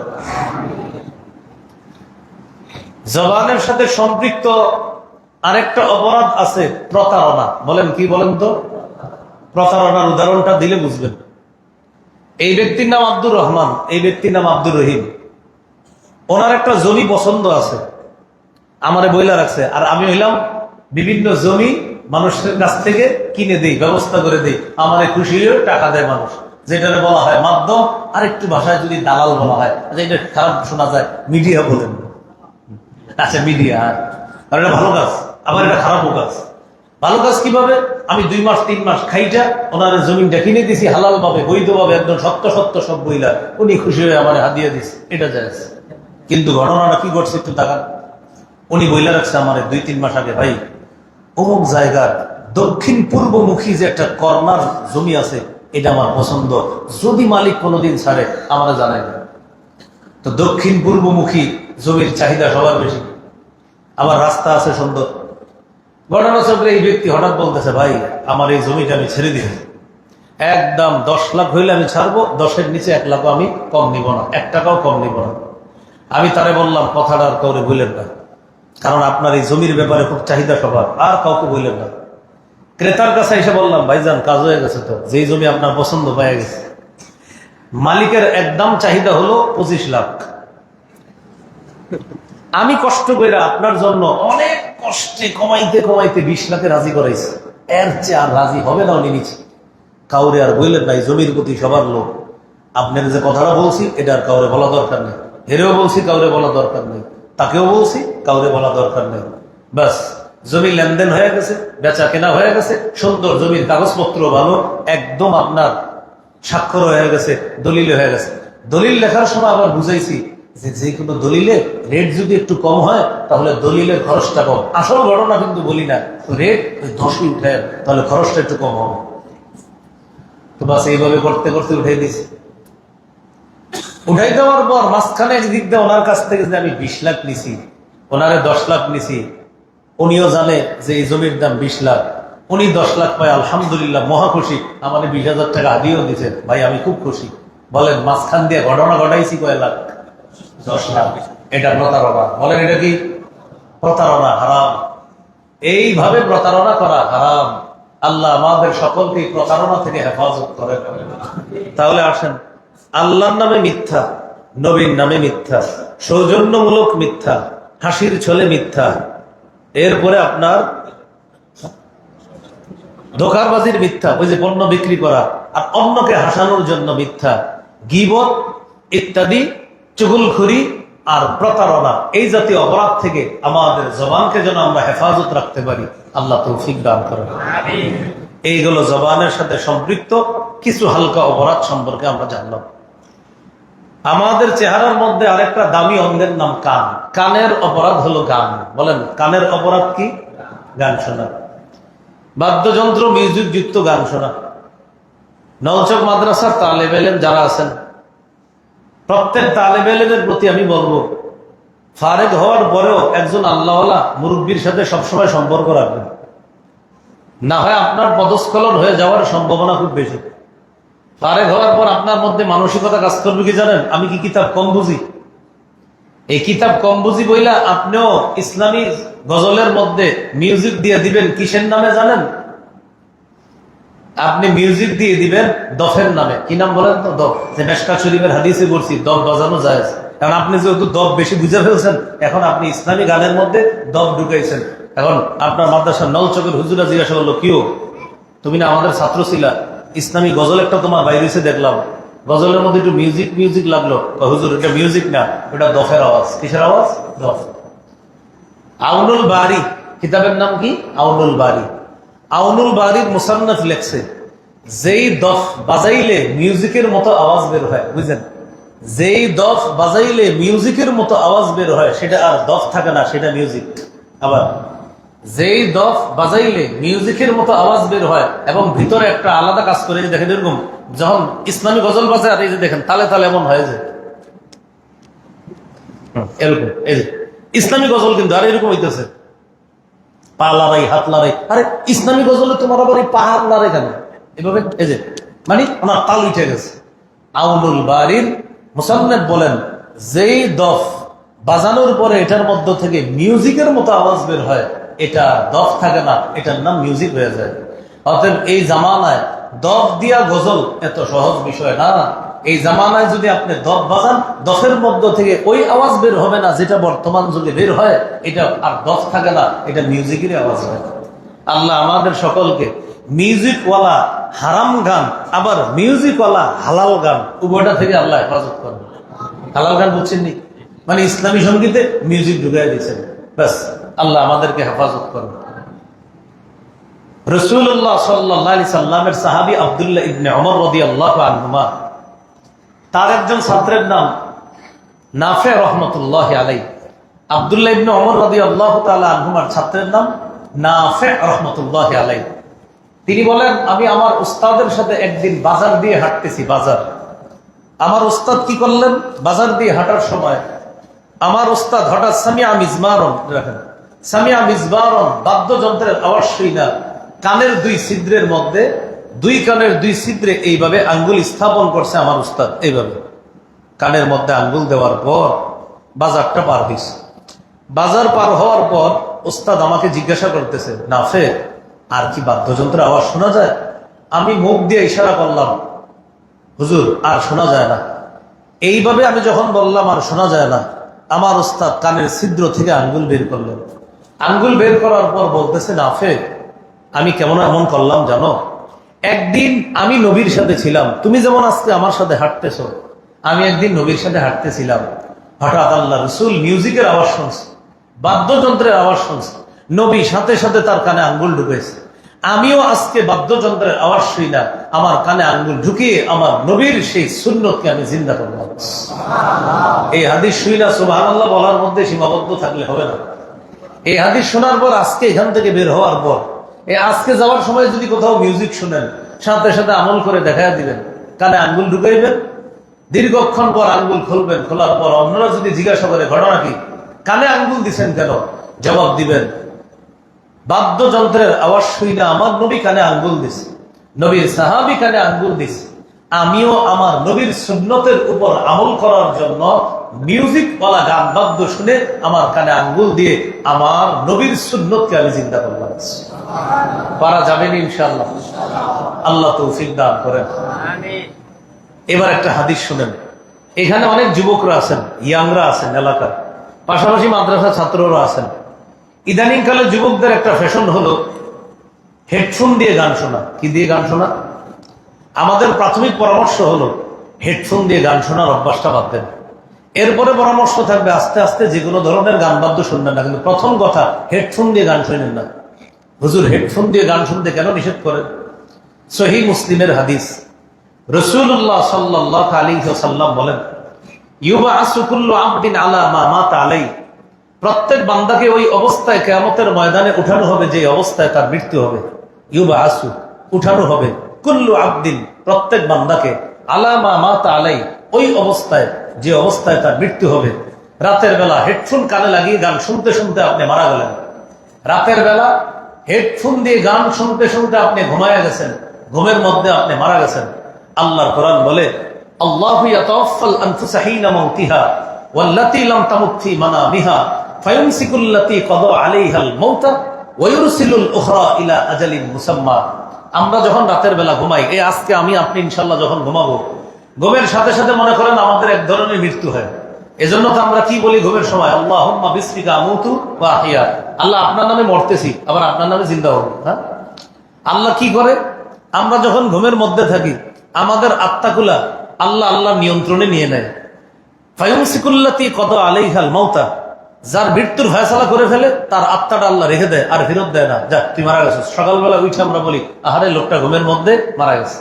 জবানের সাথে সম্পৃক্ত আরেকটা অপরাধ আছে, প্রতারণা। বলেন কি? বলেন তো। প্রতারণার উদাহরণটা দিলে বুঝবেন। এই ব্যক্তির নাম আব্দুর রহমান, এই ব্যক্তির নাম আব্দুর রহিম। ওনার একটা জমি পছন্দ আছে, আমারে বইলা রাখছে। আর আমি হইলাম বিভিন্ন জমি মানুষের কাছ থেকে কিনে দিই, ব্যবস্থা করে দিই। আমারে খুশি হয়ে টাকা দেয় মানুষ, যেটা বলা হয় মাধ্যম। আর একটু ভাষায় যদি দালাল বলা হয়, এটা খারাপ শোনা যায়, মিডিয়া বলেন। আচ্ছা, মিডিয়া। আর এটা ভালো কাজ, আবার এটা খারাপও কাজ। ভালো কাজ কিভাবে? আমি 2 মাস 3 মাস খাইটা ওনার জমিনটা কিনে দিছি হালাল ভাবে, বৈধ ভাবে, একদম সত্য সত্য সব বইলা। উনি খুশি হয়ে আমার হাদিয়া দিছে, এটা জায়েজ। কিন্তু ঘটনাটা কি ঘটছে একটু তাকান। উনি বইলা রাখছে আমার 2-3 মাস আগে, ভাই অমুক জায়গার দক্ষিণ পূর্বমুখী যে একটা কর্নার জমি আছে, এটা আমার পছন্দ, যদি মালিক কোনোদিন ছাড়ে আমার জানাই না। তো দক্ষিণ পূর্বমুখী জমির চাহিদা সবার বেশি, আবার রাস্তা আছে সুন্দর। ঘটনা চক্রে এই ব্যক্তি হঠাৎ বলতেছে, ভাই আমার এই জমিটা আমি ছেড়ে দিব, একদম 10 লাখ হইলে আমি ছাড়বো, 10-এর নিচে 1 লাখও আমি কম নিব না, 1 টাকাও কম নিব না। আমি তারে বললাম, কথাটা আর কাউরে বললেন না, কারণ আপনার এই জমির ব্যাপারে খুব চাহিদা সবার, আর কাউকে বললেন না। ক্রেতার কাছে এসে বললাম, ভাইজান কাজ হয়ে গেছে, তো যেই জমি আপনার পছন্দ পাওয়া গেছে। মালিকের একদম চাহিদা হলো 25 লাখ। আমি কষ্ট করে আপনার জন্য অনেক কষ্টে কমাইতে কমাইতে 20 লাখে রাজি করাইছি, এর চেয়ে আর রাজি হবে না উনি নিচে। কাউরে আর বললেন নাই, জমির প্রতি সবার লোক। আপনার যে কথাটা বলছি এটা আর কাউরে বলা দরকার নেই, হেরেও বলছি কাউরে বলা দরকার নেই, তাকেও বলছি কাউরে বলা দরকার নেই। ব্যাস, জমি লেনদেন হয়ে গেছে, বেচা কেনা হয়ে গেছে, সুন্দর জমির কাগজপত্র ভালো, একদম আপনার স্বাক্ষর হয়ে গেছে, দলিল হয়ে গেছে। দলিল লেখার সময় আবার বুঝাইছি যে কোনো দলিলে রেট যদি একটু কম হয় তাহলে দলিলের খরচটা কম। আসল ঘটনা কিন্তু বলি না, রেট 10 উঠে তাহলে খরচটা একটু কম হবে। তো বাস এইভাবে করতে করতে উঠাই দিছি। উঠাই দেওয়ার পর মাঝখানে একদিক দিয়ে ওনার কাছ থেকে যে আমি 20 লাখ নিছি, ওনারে 10 লাখ নিছি, উনিও জানে যে এই জমির দাম 20 লাখ। উনি 10 লাখ পায়, আলহামদুলিল্লাহ মহা খুশি, আমাদের 20,000 টাকা হাদিয়েও দিচ্ছেন। ভাই আমি খুব খুশি। বলেন মাঝখান দিয়ে ঘটনা ঘটাইছি কয় লাখ? 10 লাখ। এটা প্রতারণা। বলেন এটা কি? প্রতারণা, হারাম। এইভাবে প্রতারণা করা হারাম। আল্লাহ আমাদের সকলকে প্রতারণা থেকে হেফাজত করেন। তাহলে আসেন, আল্লাহর নামে মিথ্যা, নবীর নামে মিথ্যা, সৌজন্যমূলক মিথ্যা, হাসির ছলে মিথ্যা, এরপরে আপনার ধোঁকাবাজির মিথ্যা, ওই যে পণ্য বিক্রি করা আর অন্যকে হাসানোর জন্য মিথ্যা, গীবত ইত্যাদি, চুগলখড়ি আর প্রতারণা, এই জাতীয় অপরাধ থেকে আমাদের জবানকে যেন আমরা হেফাজত রাখতে পারি, আল্লাহ তৌফিক দান করেন। এইগুলো জবানের সাথে সম্পৃক্ত কিছু হালকা অপরাধ সম্পর্কে আমরা জানলাম। আমাদের চেহারার মধ্যে আরেকটা দামি অঙ্গের নাম কান। কানের অপরাধ হলো গান। বলেন কানের অপরাধ কি? গান শোনা, বাদ্যযন্ত্র মিউজিক যুক্ত গান শোনা। নওচক মাদ্রাসার তালেব ইলম যারা আছেন, প্রত্যেক তালেব ইলমের প্রতি আমি বলবো, ফারেগ হওয়ার পরেও একজন আল্লাহওয়ালা মুরব্বীর সাথে সবসময় সম্পর্ক রাখবেন, না হয় আপনার পদস্খলন হয়ে যাওয়ার সম্ভাবনা খুব বেশি। ফারেগ হওয়ার পর আপনার মধ্যে মানসিকতা কাজ করবে কি জানেন? আমি কি কিতাব কম বুঝি? এই কিতাব কম বুঝি বইলা আপনিও ইসলামী গজলের মধ্যে মিউজিক দিয়ে দিবেন কিসের নামে জানেন? আপনি মিউজিক দিয়ে দিবেন দফের নামে। কি নাম বলেন তো? দফ। যে মেশকাত শরীফের হাদিসে বলছি দফ বাজানো যায়। কারণ আপনি যেহেতু দফ বেশি বুঝে ফেলছেন, এখন আপনি ইসলামী গানের মধ্যে দফ ঢুকাইছেন। এখন আপনার মাদ্রাসার নলচকের হুজুরা জিজ্ঞাসা করলো, কিও তুমি না আমাদের ছাত্র ছিলা, ইসলামী গজল একটা তোমার বাইরে এসে দেখলাম, গজলের মধ্যে একটু মিউজিক মিউজিক লাগলো। হুজুর এটা মিউজিক না, ওটা দফের আওয়াজ। কিসের আওয়াজ? দফ। আউনুল বারি কিতাবের নাম কি? আউনুল বারি। আউনুল বারির মুসান্নাফ লেখছে, যেই দফ বাজাইলে মিউজিকের মতো আওয়াজ বের হয়, বুঝলেন? যেই দফ বাজাইলে মিউজিকের মতো আওয়াজ বের হয় সেটা আর দফ থাকে না, সেটা মিউজিক। আবার যেই দফ বাজাইলে মিউজিকের মতো আওয়াজ বের হয় এবং ভিতরে একটা আলাদা কাজ করে, দেখেন এরকম যখন ইসলামী গজল বাজায় আর এই যে দেখেন তালে তালে এমন হয় যে এরকম, এই যে ইসলামী গজল কিন্তু আর এরকম হইতেছে, পা লড়াই হাত লড়াই। আরে ইসলামী গজলে তোমার আবার এই পাহাড় লড়াই কেন? এভাবে এই যে মানে আমার তাল উঠে গেছে। আউনুল বারির মুসান্নেফ বলেন, যেই দফ বাজানোর পরে এটার মধ্য থেকে মিউজিকের মতো আওয়াজ বের হয়, এটা দফ থাকে না, এটার নাম মিউজিক হয়ে যায়। অতএব এই জামানায় দফ দিয়া গজল এত সহজ বিষয় না। এই জামানায় যদি আপনি দফ বাজান, দফের মধ্য থেকে ওই আওয়াজ বের হবে না যেটা বর্তমান যুগে বের হয়, এটা আর দফ থাকে না, এটা মিউজিকের আওয়াজ হয়। আল্লাহ আমাদের সকলকে মিউজিকওয়ালা হারাম গান আবার মিউজিকওয়ালা হালাল গান উভয়টা থেকে আল্লাহ হেফাজত করেন। হালাল গান বুঝছেন নি? মানে ইসলামী সঙ্গীতে মিউজিক ঢুকাই দিয়েছেন, ব্যাস আল্লাহ আমাদেরকে হেফাজত করেন। রাসূলুল্লাহ সাল্লাল্লাহু আলাইহি সাল্লামের সাহাবী আব্দুল্লাহ ইবনে ওমর রাদিয়াল্লাহু আনহুমা, তার একজন ছাত্রের নাম নাফে রহমতুল্লাহ আলাইহি। আব্দুল্লাহ ইবনে ওমর রাদিয়াল্লাহু তাআলা আনহুমার ছাত্রের নাম নাফে রহমতুল্লাহ আলাইহি। তিনি বলেন, আমি আমার উস্তাদের সাথে একদিন বাজার দিয়ে হাঁটতেছি। বাজার, আমার উস্তাদ কি করলেন? বাজার দিয়ে হাঁটার সময় আমার উস্তাদ হঠাৎ সামিয়া মিজমারন, দেখেন সামিয়া মিজমারন, বাদ্যযন্ত্রের আওয়াজ শুই না, কানের দুই ছিদ্রের মধ্যে, দুই কানের দুই ছিদ্রে এইভাবে আঙ্গুল স্থাপন করছে আমার উস্তাদ। এইভাবে কানের মধ্যে আঙ্গুল দেওয়ার পর বাজারটা পার হয়েছে। বাজার পার হওয়ার পর উস্তাদ আমাকে জিজ্ঞাসা করতেছে, নাফে আর কি বাদ্যযন্ত্রের আওয়াজ শোনা যায়? আমি মুখ দিয়ে ইশারা করলাম, হুজুর আর শোনা যায় না। এইভাবে আমি যখন বললাম আর শোনা যায় না, আমার উস্তাদ কানের ছিদ্র থেকে আঙ্গুল বের করলেন। আঙ্গুল বের করার পর বলতেছে, নাফে আমি কেমন এমন করলাম জানো? একদিন আমি নবীর সাথে ছিলাম, তুমি যেমন আজকে আমার সাথে হাঁটতেছ, আমি একদিন নবীর সাথে হাঁটতেছিলাম, হঠাৎ আল্লাহ রসুল মিউজিকের আওয়াজ শুনছে, বাদ্যযন্ত্রের আওয়াজ শুনছে, নবী সাথে সাথে তার কানে আঙ্গুল ঢুকেছে। আমিও আজকে বাদ্যযন্ত্রের আওয়াজ শুই না, আমার কানে আঙ্গুল ঢুকিয়ে আমার নবীর সেই সুন্নতকে আমি জিন্দা করলাম। এই হাদিস শুই না সুবহানাল্লাহ বলার মধ্যে সীমাবদ্ধ থাকলে হবে না। এই হাদিস শোনার পর, আজকে এখান থেকে বের হওয়ার পর, এই আজকে যাওয়ার সময় যদি কোথাও মিউজিক শুনেন, সাথে সাথে আমল করে দেখা দিবেন, কানে আঙ্গুল ঢুকাইবেন, দীর্ঘক্ষণ পর আঙ্গুল খুলবেন, খোলার পর অন্যরা যদি জিজ্ঞাসা করে ঘটনা কি, কানে আঙ্গুল দিচ্ছেন কেন, জবাব দিবেন, বাদ্যযন্ত্রের আওয়াজ শুই না, আমার নবী কানে আঙ্গুল দিছে, নবীর সাহাবী কানে আঙ্গুল দিছে, আমিও আমার নবীর সুন্নতের উপর আমল করার জন্য মিউজিকওয়ালা গান বাদ্য শুনে আমার কানে আঙ্গুল দিয়ে আমার নবীর সুন্নতকে আমি চিন্তা করলাম। পারা যাবেন ইনশাআল্লাহ, আল্লাহ তৌফিক দান করেন। এবার একটা হাদিস শুনেন। এখানে অনেক যুবকরা আছেন, ইয়াংরা আছেন এলাকার, পাশাপাশি মাদ্রাসা ছাত্ররা আছেন। ইদানিং কালে যুবকদের একটা ফ্যাশন হলো হেডফোন দিয়ে গান শোনা। কি দিয়ে গান শোনা? আমাদের প্রাথমিক পরামর্শ হলো হেডফোন দিয়ে গান শোনার অভ্যাসটা বাদ দেন। এরপরে পরামর্শ থাকবে আস্তে আস্তে যে কোনো ধরনের গান বাদ্য শুনবেন না, কিন্তু প্রথম কথা হেডফোন দিয়ে গান শুনেন না। হুজুর হেডফোন দিয়ে গান শুনতে কেন নিষেধ করেন? সহিহ মুসলিমের হাদিস, রাসূলুল্লাহ সাল্লাল্লাহু আলাইহি ওয়াসাল্লাম বলেন, ইউবআসু কুল্লু আবদিন আলা মা মাতা আলাইহি, প্রত্যেক বান্দাকে ওই অবস্থায় কিয়ামতের ময়দানে উঠানো হবে যে অবস্থায় তার মৃত্যু হবে। ইউবআসু উঠানো হবে, কুল্লু আবদিন প্রত্যেক বান্দাকে, আলা মা মাতা আলাইহি ওই অবস্থায় যে অবস্থায় তার মৃত্যু হবে। রাতের বেলা হেডফোন কানে লাগিয়ে গান শুনতে শুনতে আপনি মারা গেলেন। রাতের বেলা হেডফোন দিয়ে গান শুনতে শুনতে আপনি ঘুমায়া গেছেন, ঘুমের মধ্যে আপনি মারা গেছেন। আল্লাহর কোরআন বলে, আল্লাহু ইয়াতাওয়াফাল আনফুসা হিনা মাউতিহা ওয়াল্লাতী লাম তামুত ফি মানামিহা ফায়ুমসিকুল্লাতী ক্বাদা আলাইহাল মাউতা ওয়া ইউরসিলুল উখরা ইলা আজালিন মুসাম্মা। আমরা যখন রাতের বেলা ঘুমাই, এই আজকে আমি আপনি ইনশাআল্লাহ যখন ঘুমাবো, ঘুমের সাথে সাথে মনে করেন আমাদের এক ধরনের মৃত্যু হয়। এজন্য তো আমরা কি বলি ঘুমের সময়, আল্লাহুম্মা বিসমিকা আমুতু ওয়া আহইয়া, আল্লাহ আপনার নামে মরতেছি, আবার আপনার নামে জিন্দা হব। হ্যাঁ, আল্লাহ কি করে, আমরা যখন ঘুমের মধ্যে থাকি আমাদের আত্মাগুলা আল্লাহ আল্লাহর নিয়ন্ত্রণে নিয়ে নেয়। ফায়ুমসিকুল্লাতী ক্বাদা আলাইহাল মাউতা, যার মৃত্যুর ফয়সালা করে ফেলে তার আত্মাটা আল্লাহ রেখে দেয়, আর ফেরত দেয় না। যা, তুই মারা গেছিস। সকালবেলা উঠে আমরা বলি, আহারে লোকটা ঘুমের মধ্যে মারা গেছে।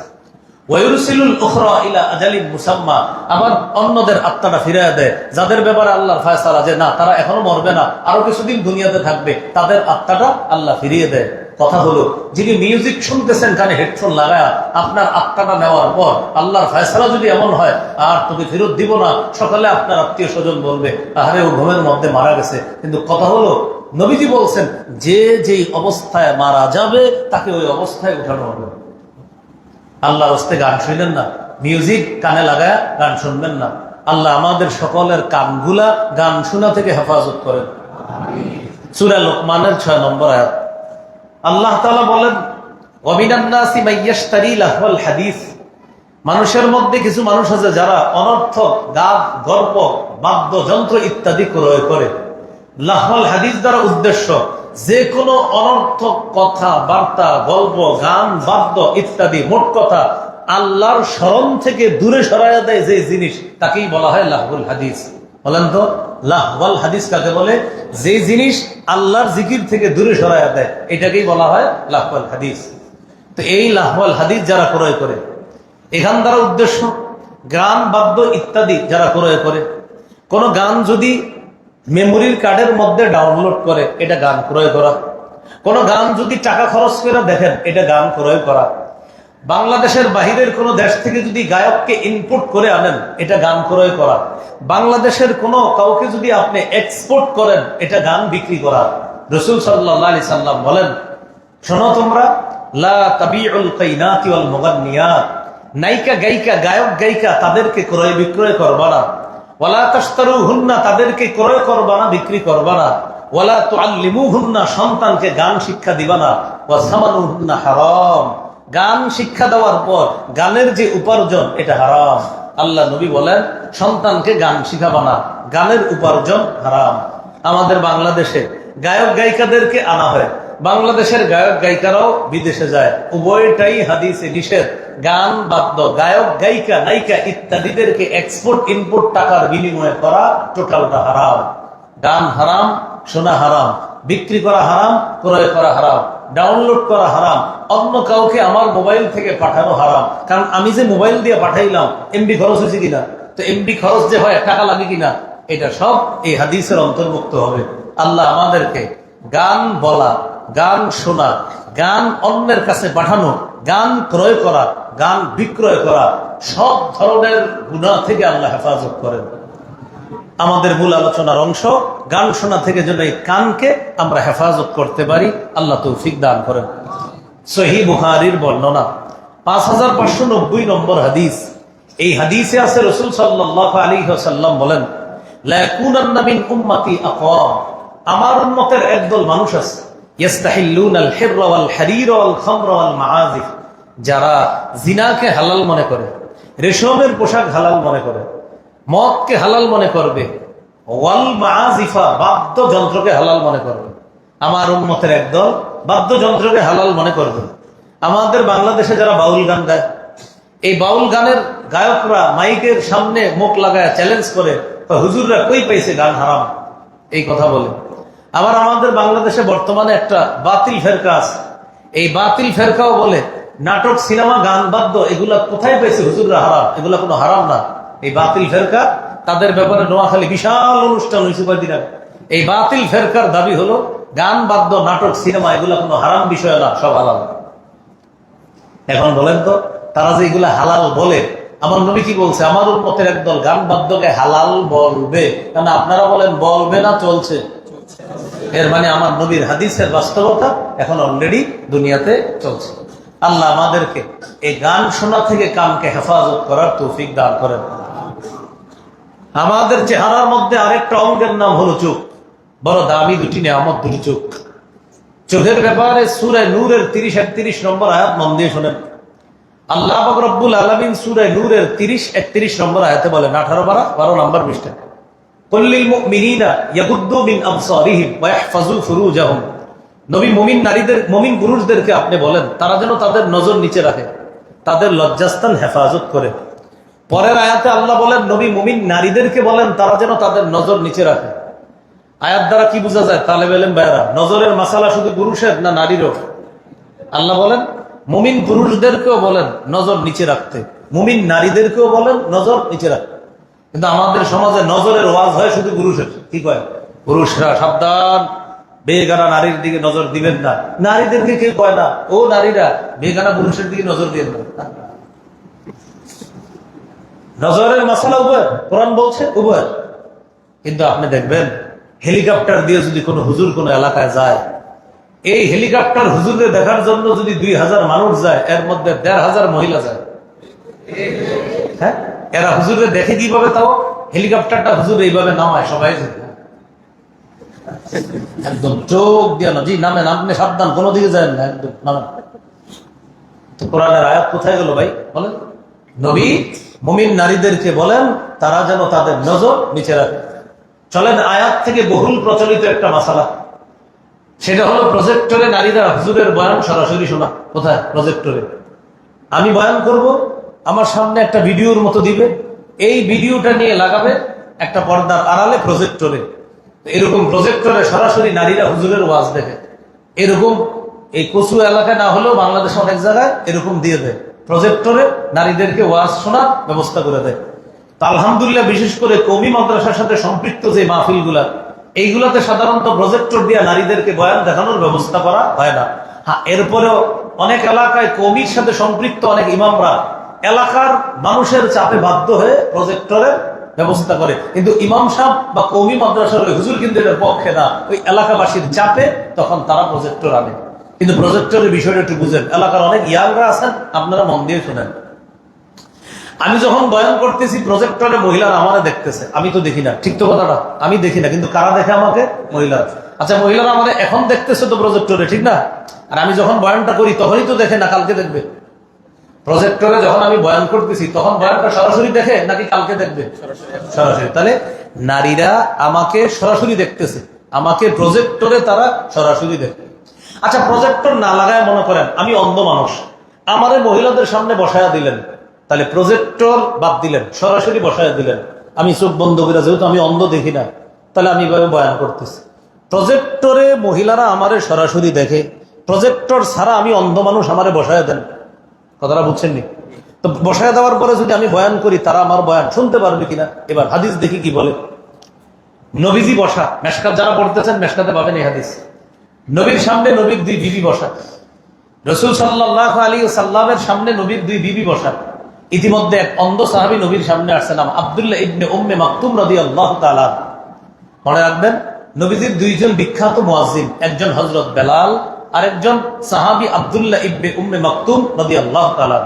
ওয়ায়ুরসিলুল উখরা ইলা আজালিন মুসাম্মা, আবার অন্যদের আত্মাটা ফিরিয়ে দেয় যাদের ব্যাপারে আল্লাহর ফয়সালা যে না, তারা এখনো মরবে না, আরো কিছুদিন দুনিয়াতে থাকবে, তাদের আত্মাটা আল্লাহ ফিরিয়ে দেয়। কথা হলো, যিনি মিউজিক শুনতেছেন কানে হেডফোন লাগায়া, আপনার আত্মাটা নেওয়ার পর আল্লাহর ফয়সালা যদি এমন হয় আর তোকে ফেরত দিব না, সকালে আপনার আত্মীয় স্বজন বলবে আহারে ও ঘুমের মধ্যে মারা গেছে। কিন্তু কথা হলো, নবীজি বলছেন যে যেই অবস্থায় মারা যাবে তাকে ওই অবস্থায় উঠানো হবে। আল্লাহর হস্তে গান শুনলেন না, মিউজিক কানে লাগায় গান শুনবেন না। আল্লাহ আমাদের সকলের কানগুলা গান শোনা থেকে হেফাজত করেন। সূরা লোকমানের 6 নম্বর আয়াত আল্লাহ তাআলা বলেন, ওয়ামিনান নাসি মাইয়াশতারি লাহওয়াল হাদিস, মানুষের মধ্যে কিছু মানুষ আছে যারা অনর্থক গান, গল্প, বাদ্যযন্ত্র ইত্যাদি ক্রয় করে। লাহওয়াল হাদিস দ্বারা উদ্দেশ্য যে কোনো অনর্থক কথা, বার্তা, গল্প, গান, বাদ্য ইত্যাদি, মোট কথা আল্লাহর স্মরণ থেকে দূরে সরাইয়া দেয় যে জিনিস, তাকেই বলা হয় লাহওয়াল হাদিস। বলেন তো, লাহওয়াল হাদিস কাকে বলে? যে জিনিস আল্লাহর জিকির থেকে দূরে সরাইয়া দেয়, এটাকেই বলা হয় লাহওয়াল হাদিস। তো এই লাহওয়াল হাদিস যারা ক্রয় করে, এখান দ্বারা উদ্দেশ্য গান, বাদ্য ইত্যাদি যারা ক্রয় করে, কোন গান যদি মেমোরির কার্ডের মধ্যে ডাউনলোড করে, এটা গান ক্রয় করা। কোন গান যদি টাকা খরচ করে দেখেন, এটা গান ক্রয় করা। বাংলাদেশের বাহিরের কোন দেশ থেকে যদি গায়ককে ইনপুট করে আনেন, এটা গান ক্রয় করা। বাংলাদেশের কোন কাউকে যদি আপনি এক্সপোর্ট করেন, এটা গান বিক্রি করা। রাসূল সাল্লাল্লাহু আলাইহি সাল্লাম বলেন, শোনো তোমরা, লা তাবিউল কাইনাতি ওয়াল মুগান্নিয়াত, নায়িকা গায়িকা, গায়ক গায়িকা, তাদেরকে ক্রয় বিক্রয় করবা না। ওয়ালা তাশতারুহুন্না, তাদেরকে ক্রয় করবা না, বিক্রি করবা না। ওয়ালা তুআল্লিমুহুন্না, সন্তানকে গান শিক্ষা দিবা না। ওয়া সামানুহুন্না হারাম, গান শিক্ষা দেওয়ার পর গানের যে উপার্জন, এটা হারাম। আল্লাহ নবী বলেন, সন্তানকে গান শিখাবা না, গানের উপার্জন হারাম। আমাদের বাংলাদেশে গায়ক গায়িকাদেরকে আনা হয়, বাংলাদেশের গায়ক গায়িকারাও বিদেশে যায়, উভয়টাই হাদিসে নিষেধ। গান, বাদ্য, গায়ক গায়িকা, নায়িকা ইত্যাদিদেরকে এক্সপোর্ট ইনপুট টাকার বিনিময়ে করা টোটালটা হারাম। গান হারাম, শোনা হারাম, বিক্রি করা হারাম, ক্রয় করা হারাম, ডাউনলোড করা হারাম, অন্য কাউকে আমার মোবাইল থেকে পাঠানো হারাম। কারণ আমি যে মোবাইল দিয়ে পাঠাইলাম, এমবি খরচ হয়েছে কিনা, তো এমবি খরচ যে হয় টাকা লাগে কিনা, এটা সব এই হাদিসের অন্তর্ভুক্ত হবে। আল্লাহ আমাদেরকে গান বলা, গান শোনা, গান অন্যের কাছে পাঠানো, গান ক্রয় করা, গান বিক্রয় করা, সব ধরনের গুনাহ থেকে আল্লাহ হেফাজত করেন। আমাদের মূল আলোচনার অংশ, গান শোনা থেকে যেন এই কানকে আমরা হেফাজত করতে পারি, আল্লাহ তৌফিক দান করেন। সহিহ বুখারীর বর্ণনা 5590 নম্বর হাদিস। এই হাদিসে আছে, রাসূল সাল্লাল্লাহু আলাইহি ওয়াসাল্লাম বলেন, লা ইয়াকুনান্না মিন উম্মতি আকওয়াম, আমার উম্মতের একদল মানুষ আছে, ইস্তাহিল্লুনাল হিররা ওয়াল হারিরা ওয়াল খামরা ওয়াল মাআজিফ, যারা জিনাকে হালাল মনে করে, রেশমের পোশাক হালাল মনে করে, মদকে হালাল মনে করবে, ওয়াল মাআজিফা, বাদ্যযন্ত্রকে হালাল মনে করবে। আমার উম্মতের একদল বাদ্যযন্ত্রকে হালাল মনে করবে। আমাদের বাংলাদেশে যারা বাউল গান গায়, এই বাউল গানের গায়করা মাইকের সামনে মুখ লাগায় চ্যালেঞ্জ করে, হুজুররা কই পাইছে গান হারাম, এই কথা বলে। আবার আমাদের বাংলাদেশে বর্তমানে একটা বাতিল ফেরকা আছে, এই বাতিল ফেরকাও বলে নাটক, সিনেমা, গান, বাদ্য এগুলা কোথায় পাইছে হুজুররা হারাম, এগুলা কোনো হারাম না। এই বাতিল ফেরকা, তাদের ব্যাপারে নোয়াখালী বিশাল অনুষ্ঠান হয়েছে কয়েকদিন আগে। এই বাতিল ফেরকার দাবি হলো গান, বাদ্য, নাটক, সিনেমা এগুলা কোনো হারাম বিষয় না, সব হালাল। এখন বলেন তো, তারা যে এগুলা হালাল বলে, আমার নবী কি বলছে? আমার উম্মতের একদল গান বাদ্যকে হালাল বলবে। কারণ আপনারা বলেন বলবে না, চলছে। এর মানে আমার নবীর হাদিসের বাস্তবতা এখন অলরেডি দুনিয়াতে চলছে। আল্লাহ আমাদেরকে এই গান শোনা থেকে কানকে হেফাজত করার তৌফিক দান করেন। আমাদের চেহারার মধ্যে আরেকটা অঙ্গের নাম হলো চোখ। বড় দামি দুটি নিয়ামত, দুটি চোখ। চোখের ব্যাপারে সূরা নূরের 30-31 নম্বর আয়াত মন দিয়ে শোনেন। আল্লাহ পাক রব্বুল আলামিন সূরা নূরের 30-31 নম্বর আয়াতে বলেন, 18-12 নম্বর পৃষ্ঠা, কুল্লিল মুমিনিনা ইয়াগুদ্দু মিন আবসারিহিম ওয়া ইয়াহফাজু ফুরুজাহুম। নবী মুমিন নারীদের, মুমিন পুরুষদেরকে আপনি বলেন তারা যেন তাদের নজর নিচে রাখে, তাদের লজ্জাস্থান হেফাজত করে। পরের আয়াতে আল্লাহ বলেন নবী মুমিন নারীদেরকে বলেন তারা যেন তাদের নজর নিচে রাখে। আয়াত দ্বারা কি বোঝা যায় তালেবে ইলম ভাইরা? নজরের মাসালা শুধু পুরুষের না নারীরও? আল্লাহ বলেন মুমিন পুরুষদেরকেও বলেন নজর নিচে রাখতে, মুমিন নারীদেরকেও বলেন নজর নিচে রাখতে। কিন্তু আমাদের সমাজে নজরের ওয়াজ হয় শুধু পুরুষের। কি কয়? পুরুষরা সাবধান, বেগানা নারীর দিকে নজর দিবেন না। নারীদেরকে কেউ কয় না ও নারীরা বেগানা পুরুষের দিকে নজর দিবেন না। নজরের মাসালা উভয়, কোরআন বলছে উভয়। কিন্তু আপনি দেখবেন হেলিকপ্টার দিয়ে যদি কোনো হুজুর কোনো এলাকায় যায়, এই হেলিকপ্টার হুজুরকে দেখার জন্য যদি 2000 মানুষ যায়, এর মধ্যে 1500 মহিলা যায়। হ্যাঁ, এরা হুজুরকে দেখে কিভাবে? তাও হেলিকপ্টারটা হুজুর এইভাবে নামায়, সবাই একদম চোখ দিয়ে না, জি নামেন, আপনি সাবধান, কোনো দিকে যায় না, একদম নামেন। তো কোরআনের আয়াত কোথায় গেল ভাই বলেন? নবী মুমিন নারীদেরকে বলেন তারা যেন তাদের নজর নিচে রাখে। চলেন আয়াত থেকে বহুল প্রচলিত একটা মাসালা, সেটা হলো প্রজেক্টরে নারীরা হুজুরের বয়ান সরাসরি শোনা। কোথায়? প্রজেক্টরে। আমি বয়ান করব, আমার সামনে একটা ভিডিওর মতো দিবে, এই ভিডিওটা নিয়ে লাগাবে একটা পর্দার আড়ালে প্রজেক্টরে। এরকম প্রজেক্টরে সরাসরি নারীরা হুজুরের ওয়াজ দেখে। এরকম এই কচু এলাকায় না হলেও বাংলাদেশে অনেক জায়গায় এরকম দিয়ে দেয়, প্রজেক্টরে নারীদেরকে ওয়াজ শোনার ব্যবস্থা করে দেয়। তো আলহামদুলিল্লাহ, বিশেষ করে কওমি মাদ্রাসার সাথে সম্পৃক্ত যে মাহফিলগুলা, এইগুলাতে সাধারণত প্রজেক্টর দিয়ে নারীদেরকে বয়ান দেখানোর ব্যবস্থা করা হয় না। হ্যাঁ, এরপরেও অনেক এলাকায় কওমির সাথে সম্পৃক্ত অনেক ইমামরা এলাকার মানুষের চাপে বাধ্য হয়ে প্রজেক্টরের ব্যবস্থা করে। কিন্তু ইমাম সাহেব বা কওমি মাদ্রাসার ওই হুজুর কিন্তু এটার পক্ষে না, ওই এলাকাবাসীর চাপে তখন তারা প্রজেক্টর আনে। কিন্তু প্রজেক্টরের বিষয়টা একটু বুঝেন, এলাকার অনেক ইয়াংরা আছেন, আপনারা মন দিয়ে শোনেন। আমি যখন বয়ান করতেছি প্রজেক্টরে মহিলারা আমারে দেখতেছে, আমি তো দেখি না, ঠিক তো কথাটা? আমি দেখি না, কিন্তু কারা দেখে আমাকে? মহিলারা। আচ্ছা, মহিলারা আমাদের এখন দেখতেছে তো প্রজেক্টরে, ঠিক না? আর আমি যখন বয়ানটা করি তখনই তো দেখে না, কালকে দেখবে। প্রজেক্টরে যখন আমি বয়ান করতেছি তখন বয়ানটা সরাসরি দেখে নাকি কালকে দেখবে? সরাসরি। তাহলে নারীরা আমাকে সরাসরি দেখতেছে, আমাকে প্রজেক্টরে তারা সরাসরি দেখে। আচ্ছা, প্রজেক্টর না লাগায় মনে করেন আমি অন্ধ মানুষ, আমারে মহিলাদের সামনে বসায়া দিলেন, তাহলে প্রজেক্টর বাদ দিলেন, সরাসরি বসায়া দিলেন। আমি চোখ বন্ধ করে, যেহেতু আমি অন্ধ দেখি না, তাহলে আমি এভাবে বয়ান করতেছি। প্রজেক্টরে মহিলারা আমারে সরাসরি দেখে, প্রজেক্টর ছাড়া আমি অন্ধ মানুষ, আমারে বসায়া দেন। কথাটা বুঝছেননি? তো বসায়া দেওয়ার পরে যদি আমি বয়ান করি, তারা আমার বয়ান শুনতে পারবে কিনা? এবার হাদিস দেখি কি বলে। নবীজি বসা, মেশকাত যারা পড়তেছেন মেশকাতে পাবেন এই হাদিস। নবীর সামনে নবীর 2 বিবি বসা, রাসূল সাল্লাল্লাহু আলাইহি ওয়াসাল্লামের সামনে নবীর 2 বিবি বসা। ইতিমধ্যে এক অন্ধ সাহাবী নবীর সামনে আসছেন, নাম আব্দুল্লাহ ইবনে উম্মে মাকতুম রাদিয়াল্লাহু তাআলা। মনে রাখবেন, নবীজির 2 জন বিখ্যাত মুয়াজ্জিন, একজন হযরত বেলাল, আরেকজন সাহাবী আব্দুল্লাহ ইবনে উম্মে মাকতুম রাদিয়াল্লাহু তাআলা।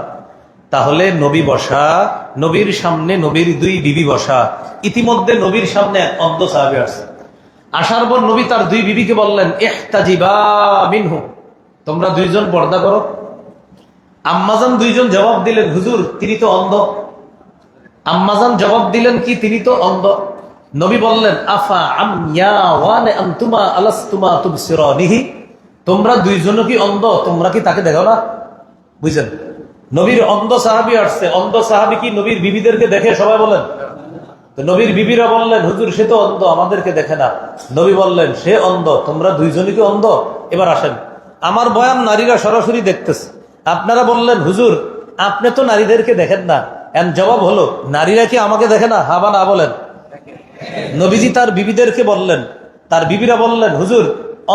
তাহলে নবী বসা, নবীর সামনে নবীর 2 বিবি বসা। ইতিমধ্যে নবীর সামনে এক অন্ধ সাহাবী আসছে। আসার পর নবী তার 2 বিবিকে বললেন, ইহতাজিবা মিনহু, তোমরা 2 জন পর্দা করো। আম্মাজান 2 জন জবাব দিলেন, হুজুর তিনি তো অন্ধ। আম্মাজান জবাব দিলেন কি, তিনি তো অন্ধ। নবী বললেন, আফা আময়া ওয়ানে আনতুমা আলাস্তুমা তুবসিরানিহি, তোমরা 2 জন কি অন্ধ? তোমরা কি তাকে দেখো না? বুঝছেন? নবীর অন্ধ সাহাবী আসছে, অন্ধ সাহাবী কি নবীর বিবিদেরকে দেখে? সবাই বলেন। তো নবীর বিবিরা বললেন, হুজুর সে তো অন্ধ, আমাদেরকে দেখে না। নবী বললেন, সে অন্ধ, তোমরা 2 জনই কি অন্ধ? এবার আসেন, আমার বয়ান নারীরা সরাসরি দেখতেছে, আপনারা বললেন হুজুর আপনি তো নারীদেরকে দেখেন না। এর জবাব হলো, নারীরা কি আমাকে দেখে না? হা বা না বলেন। নবীজি তার বিবিদেরকে বললেন, তার বিবিরা বললেন, হুজুর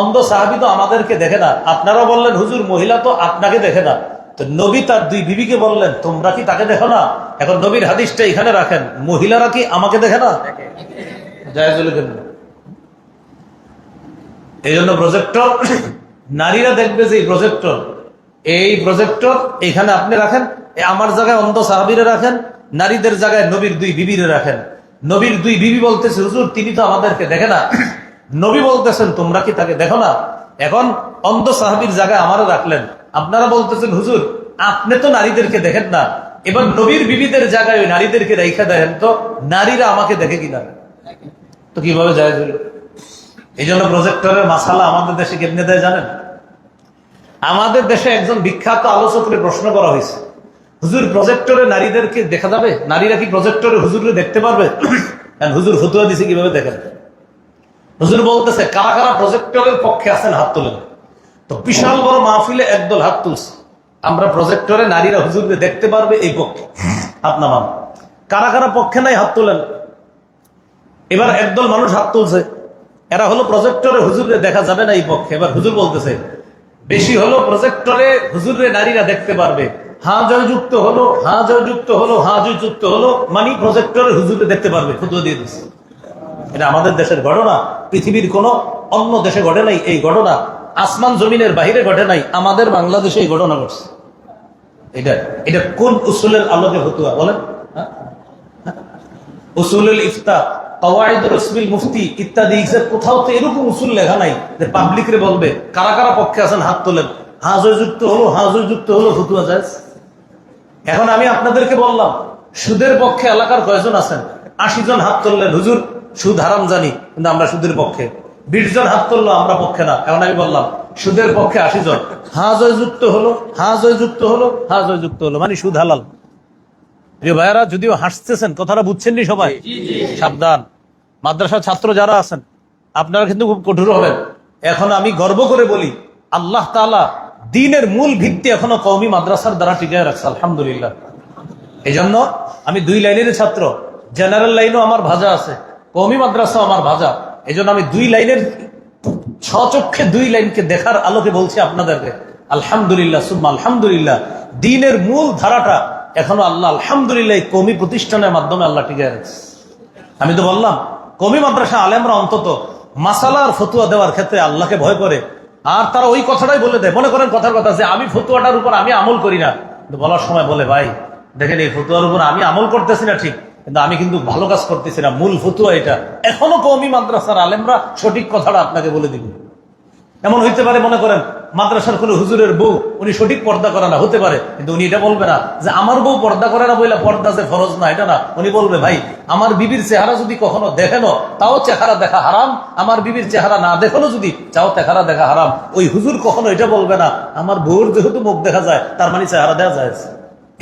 অন্ধ সাহাবী তো আমাদেরকে দেখে না। আপনারা বললেন, হুজুর মহিলা তো আপনাকে দেখে না। তো নবী তার 2 বিবিকে বললেন, তোমরা কি তাকে দেখো না? এখন নবীর হাদিসটা এখানে রাখেন, মহিলারা কি আমাকে দেখে না? জায়েজুল কেন? এই জন্য প্রজেক্টর নারীরা দেখবে যে এই প্রজেক্টর এখানে আপনি রাখেন, আমার জায়গায় অন্ধ সাহাবীরা রাখেন, নারীদের জায়গায় নবীর 2 বিবিরে রাখেন। নবীর 2 বিবি বলতেছে, হুজুর তিনি তো আমাদেরকে দেখে না। নবী বলতেছেন তোমরা কি তাকে দেখো না? এখন অন্ধ সাহাবীর জায়গায় আমারও রাখলেন, আপনারা বলতেছেন হুজুর আপনি তো নারীদেরকে দেখেন না, এবার নবীর বিবিদের জায়গায় ওই নারীদেরকে রেখা দেখেন তো নারীরা আমাকে দেখে কিনা, তো কিভাবে যায়? এই জন্য প্রজেক্টরের মাসালা আমাদের দেশে কেমনে দেয় জানেন? আমাদের দেশে একজন বিখ্যাত আলোচকের প্রশ্ন করা হয়েছে, হুজুর প্রজেক্টরে নারীদেরকে দেখা যাবে? নারীরা কি প্রজেক্টরে হুজুরকে দেখতে পারবে? হুজুর ফতুয়া দিছে কিভাবে দেখেন? হুজুর বলতেছে কারা কারা প্রজেক্টরের পক্ষে আছেন হাত তোলেন। তো বিশাল বড় মাহফিলে একদল হাত তুলছে, আমরা প্রজেক্টরে নারীরা হুজুরকে দেখতে পারবে এই পক্ষে, হাত নামান। কারা কারা পক্ষে নাই হাত তোলেন। এবার একদল মানুষ হাত তুলছে, এরা হলো প্রজেক্টরে হুজুরকে দেখা যাবে না এই পক্ষে। এবার হুজুর বলতেছে বেশি হলো প্রজেক্টরে হুজুরে নারীরা দেখতে পারবে, হা জয়যুক্ত হলো, হা জয়যুক্ত হলো, হা জয়যুক্ত হলো, মানে প্রজেক্টরে হুজুরে দেখতে পারবে। ফতুয়া দিয়ে দিচ্ছে। এটা আমাদের দেশের ঘটনা, পৃথিবীর কোন অন্য দেশে ঘটে নাই এই ঘটনা, আসমান জমিনের বাহিরে ঘটে নাই, আমাদের বাংলাদেশে এই ঘটনা ঘটছে। এটা এটা কোন উসুলের আলোকে ফতুয়া বলেন? উসুলুল ইফতা, কওয়াইদ রাসবিল মুফতি ইত্যাদি কোথাও তো এরকম উসুল লেখা নাই যে পাবলিক রে বলবে কারা কারা পক্ষে আছেন হাত তোলেন, হা জয়যুক্ত হলো, হা জয়যুক্ত হলো, ফতুয়া যায়। এখন আমি আপনাদেরকে বললাম সুদের পক্ষে এলাকার কয়জন আছেন? 80 জন হাত তুললেন, হুজুর সুদ হারাম জানি কিন্তু আমরা সুদের পক্ষে। 20 জন হাত তুললো, আমরা পক্ষে না। এখন আমি বললাম সুদের পক্ষে 80 জন, হা জয়যুক্ত হলো, হা জয়যুক্ত হলো, হা জয়যুক্ত হলো, মানে সুদ হালাল। প্রিয় ভাইয়ারা, যদিও হাসতেছেন, কথাটা বুঝছেননি সবাই? সাবধান, মাদ্রাসার ছাত্র যারা আছেন আপনারা কিন্তু খুব কঠোর হবেন। এখন আমি গর্ব করে বলি আল্লাহ তাআলা দ্বীনের মূল ভিত্তি এখনো কওমি মাদ্রাসার দ্বারা টিকায় রাখছে, আলহামদুলিল্লাহ। এই জন্য আমি 2 লাইনের ছাত্র, জেনারেল লাইনও আমার ভাজা আছে, কওমি মাদ্রাসা আমার ভাজা। এই জন্য আমি 2 লাইনের স্বচক্ষে 2 লাইনকে দেখার আলোকে বলছি আপনাদেরকে আলহামদুলিল্লাহ সুম্মা আলহামদুলিল্লাহ। দ্বীনের মূল ধারাটা এখনো আল্লাহ আলহামদুলিল্লাহ এই কওমি প্রতিষ্ঠানের মাধ্যমে আল্লাহ টিকায় রাখছে। আমি তো বললাম কওমি মাদ্রাসা আলেমরা অন্তত মাসালার ফতুয়া দেওয়ার ক্ষেত্রে আল্লাহকে ভয় করে, আর তারা ওই কথাটাই বলে দেয়। মনে করেন কথার কথা যে আমি ফতুয়াটার উপর আমি আমল করি না, কিন্তু বলার সময় বলে ভাই দেখেন এই ফতুয়ার উপর আমি আমল করতেছি না ঠিক, কিন্তু আমি কিন্তু ভালো কাজ করতেছি না, মূল ফতুয়া এটা। এখনো কওমি মাদ্রাসার আলেমরা সঠিক কথাটা আপনাকে বলে দিবে। এমন হইতে পারে মনে করেন মাদ্রাসার কোন হুজুরের বউ উনি সঠিক পর্দা করে না, হতে পারে, কিন্তু উনি এটা বলবে না যে আমার বউ পর্দা করে না বলে পর্দা যে ফরজ না, এটা না। উনি বলবে ভাই আমার বিবির চেহারা যদি কখনো দেখেনো তাও চেহারা দেখা হারাম, আমার বিবির চেহারা না দেখলো যদি তাও চেহারা দেখা হারাম। ওই হুজুর কখনো এটা বলবে না আমার বউর যেহেতু মুখ দেখা যায় তার মানে চেহারা দেওয়া যায়।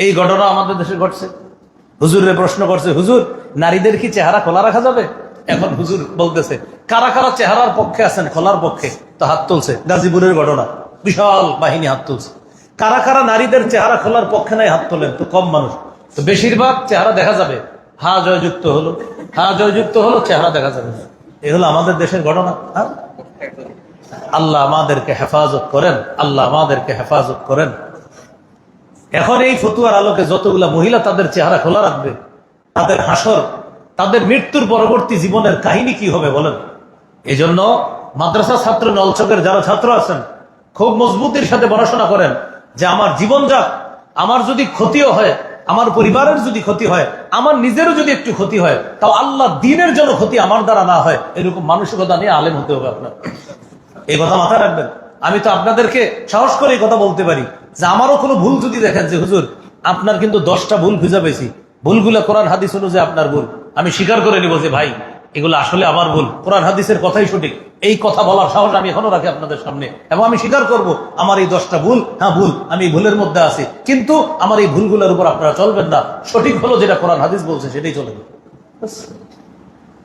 এই ঘটনা আমাদের দেশে ঘটছে। হুজুরের প্রশ্ন করছে হুজুর নারীদের কি চেহারা খোলা রাখা যাবে? এখন হুজুর বলতেছে কারা কারা চেহারার পক্ষে আছেন খোলার পক্ষে, তো হাত তুলছে। গাজীপুরের ঘটনা, বিশাল বাহিনী হাত তুলছে। কারা কারা নারীদের চেহারা খোলার পক্ষে নাই হাত তোলেন, তো কম মানুষ। তো বেশিরভাগ চেহারা দেখা যাবে, হা জয়যুক্ত হলো, হা জয়যুক্ত হলো, চেহারা দেখা যাবে। এই হলো আমাদের দেশের ঘটনা। আল্লাহ আমাদেরকে হেফাজত করেন, আল্লাহ আমাদেরকে হেফাজত করেন। এখন এই ফতুয়ার আলোকে যতগুলা মহিলা তাদের চেহারা খোলা রাখবে, তাদের হাসর, তাদের মৃত্যুর পরবর্তী জীবনের কাহিনী কি হবে বলেন? এই জন্য মাদ্রাসা ছাত্র নলচকের যারা ছাত্র আছেন খুব মজবুতির সাথে পড়াশোনা করেন যে আমার জীবন যাক, আমার যদি ক্ষতিও হয়, আমার পরিবারের যদি ক্ষতি হয়, আমার নিজেরও যদি একটু ক্ষতি হয়, তাও আল্লাহ দ্বীনের জন্য ক্ষতি আমার দ্বারা না হয়, এরকম মানসিকতা নিয়ে আলেম হতে হবে আপনার। এই কথা মাথায় রাখবেন। আমি তো আপনাদেরকে সাহস করে এই কথা বলতে পারি যে আমারও কোনো ভুল যদি দেখেন যে হুজুর আপনার কিন্তু 10টা ভুল খুঁজে পেয়েছি, ভুলগুলো কোরআন হাদিস অনুযায়ী আপনার ভুল, আমি স্বীকার করে নিব যে ভাই এগুলো আসলে আমার ভুল, কোরআন হাদিসের কথাই সঠিক। এই কথা বলার সাহস আমি এখনো রাখি আপনাদের সামনে, এবং আমি স্বীকার করব আমার এই 10টা ভুল, হ্যাঁ ভুল, আমি ভুলের মধ্যে আছি, কিন্তু আমার এই ভুলগুলোর উপর আপনারা চলবেন না, সঠিক হলো যেটা কোরআন হাদিস বলছে সেটাই চলবে।